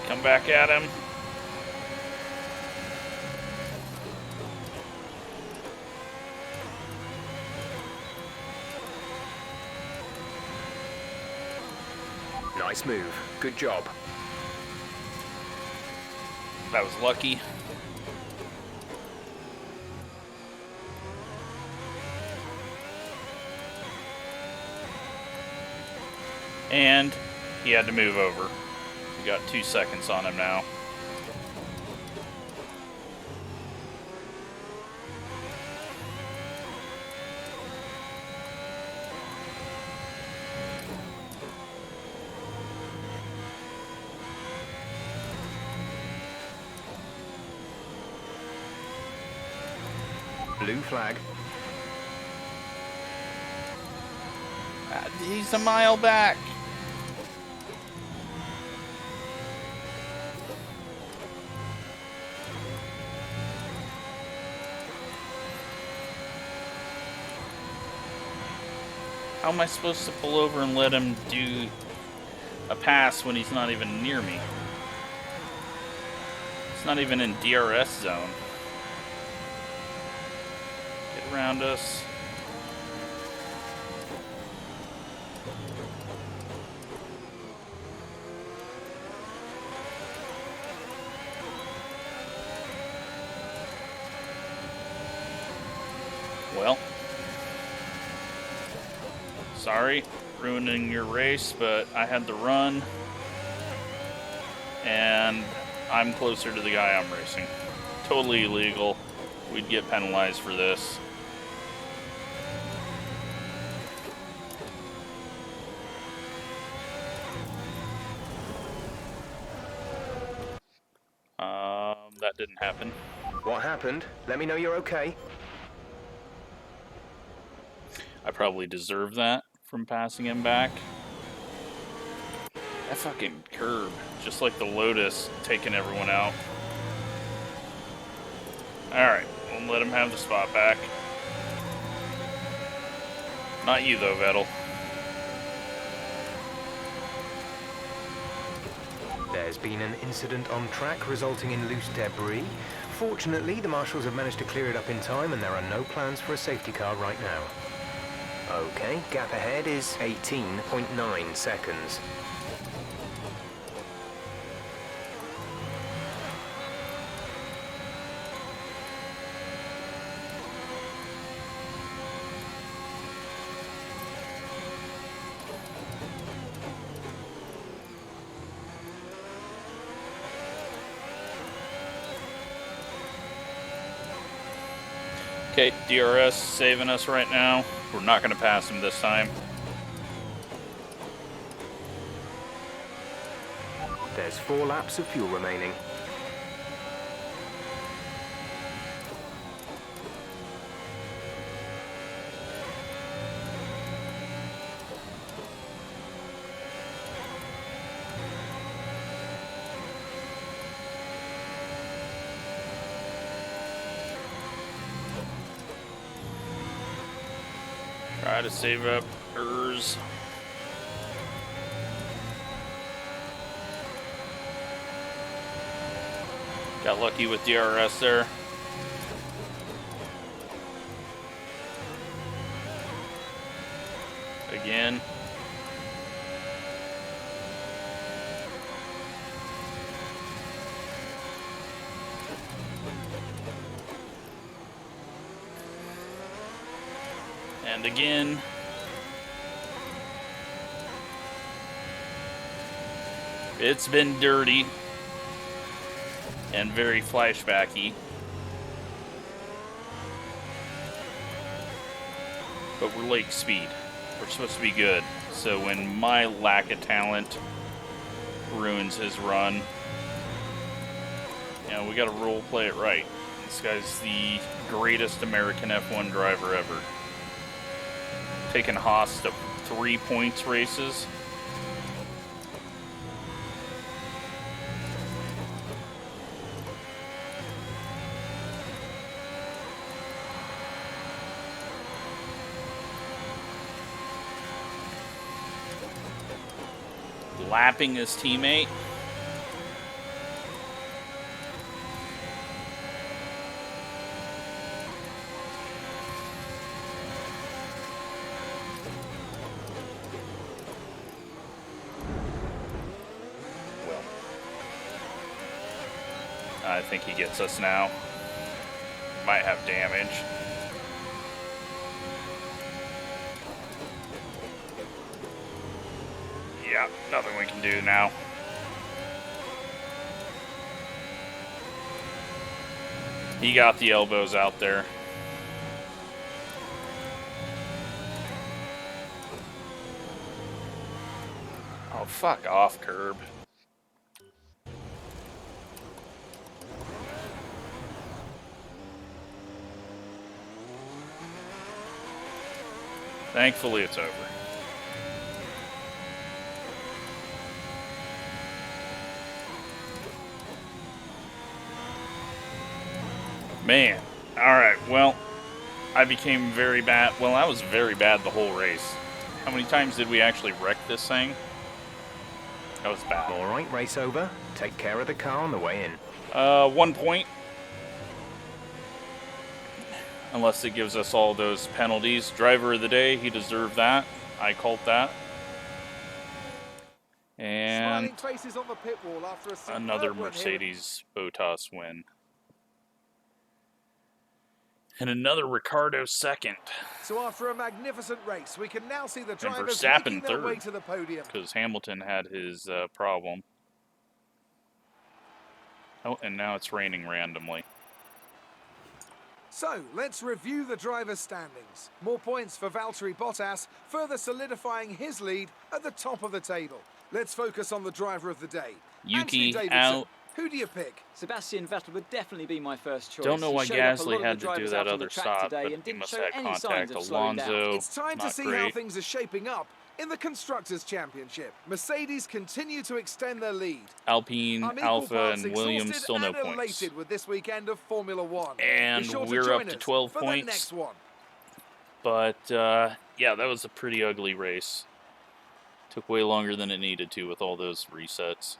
Come back at him. Nice move. Good job. That was lucky. And he had to move over. We got 2 seconds on him now. Blue flag. He's a mile back. How am I supposed to pull over and let him do a pass when he's not even near me? It's not even in DRS zone. Get around us. Well, sorry, ruining your race, but I had to run, and I'm closer to the guy I'm racing. Totally illegal. We'd get penalized for this. That didn't happen. What happened? Let me know you're okay. I probably deserve that from passing him back. That fucking curb, just like the Lotus, taking everyone out. Alright, we'll let him have the spot back. Not you though, Vettel. There's been an incident on track resulting in loose debris. Fortunately, the marshals have managed to clear it up in time and there are no plans for a safety car right now. Okay, gap ahead is 18.9 seconds. Okay, DRS saving us right now. We're not going to pass him this time. There's 4 laps of fuel remaining. Try to save up hers. Got lucky with DRS there. Again. And again. It's been dirty and very flashbacky. But we're lake speed. We're supposed to be good. So when my lack of talent ruins his run, you know, we gotta role play it right. This guy's the greatest American F1 driver ever. Taking Haas to 3 points races. Lapping his teammate. I think he gets us now. Might have damage. Yeah, nothing we can do now. He got the elbows out there. Oh, fuck off, Curb. Thankfully, it's over. Man. Alright, well, I became very bad. Well, I was very bad the whole race. How many times did we actually wreck this thing? That was bad. All right, race over. Take care of the car on the way in. 1 point. Unless it gives us all those penalties. Driver of the day, he deserved that. I called that. And Smiling faces on the pit wall after a superb another win here. Mercedes Bottas win. And another Ricardo second. So after a magnificent race, we can now see the And drivers Verstappen making their way third. to the podium. Because Hamilton had his problem. Oh, and now it's raining randomly. So, let's review the drivers' standings. More points for Valtteri Bottas, further solidifying his lead at the top of the table. Let's focus on the driver of the day. Anthony Yuki Davidson. out. Who do you pick? Sebastian Vettel would definitely be my first choice. Don't know He why showed up a lot Gasly of the had to do drivers that out on other the track stop, today but and he didn't must show have any signs contact of slowing down. Alonso. It's time to Not see great. how things are shaping up in the Constructors' Championship. Mercedes continue to extend their lead. Alpine, I'm equal Alpha, parts and Williams exhausted still no and points. elated with this weekend of Formula One. And Be sure to we're join up to us 12 for points. the next one. But, yeah, that was a pretty ugly race. Took way longer than it needed to with all those resets.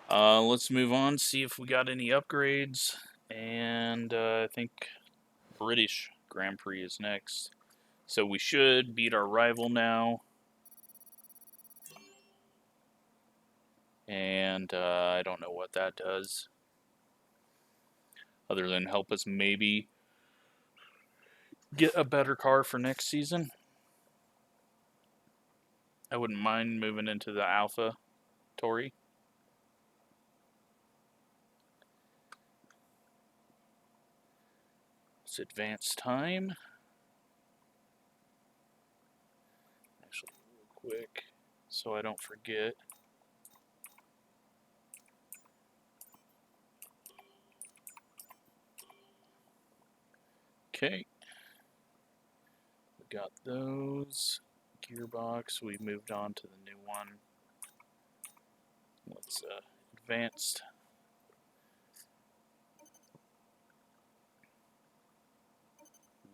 Let's move on, see if we got any upgrades. And I think British Grand Prix is next. So we should beat our rival now. And I don't know what that does. Other than help us maybe get a better car for next season. I wouldn't mind moving into the Alpha Tauri. Let's advance time. Actually, real quick, so I don't forget. Okay. We got those. Gearbox, we moved on to the new one. Let's advanced.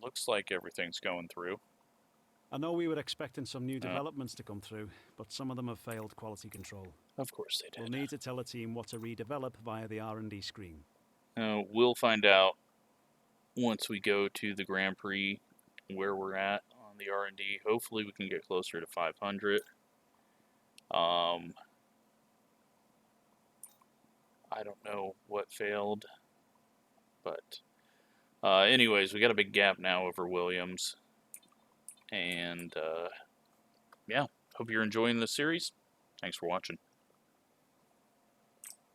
Looks like everything's going through. I know we were expecting some new developments to come through, but some of them have failed quality control. Of course they did. We'll need to tell a team what to redevelop via the R&D screen. We'll find out once we go to the Grand Prix where we're at on the R&D. Hopefully we can get closer to 500. I don't know what failed, but anyways, we got a big gap now over Williams. And yeah, hope you're enjoying this series. Thanks for watching.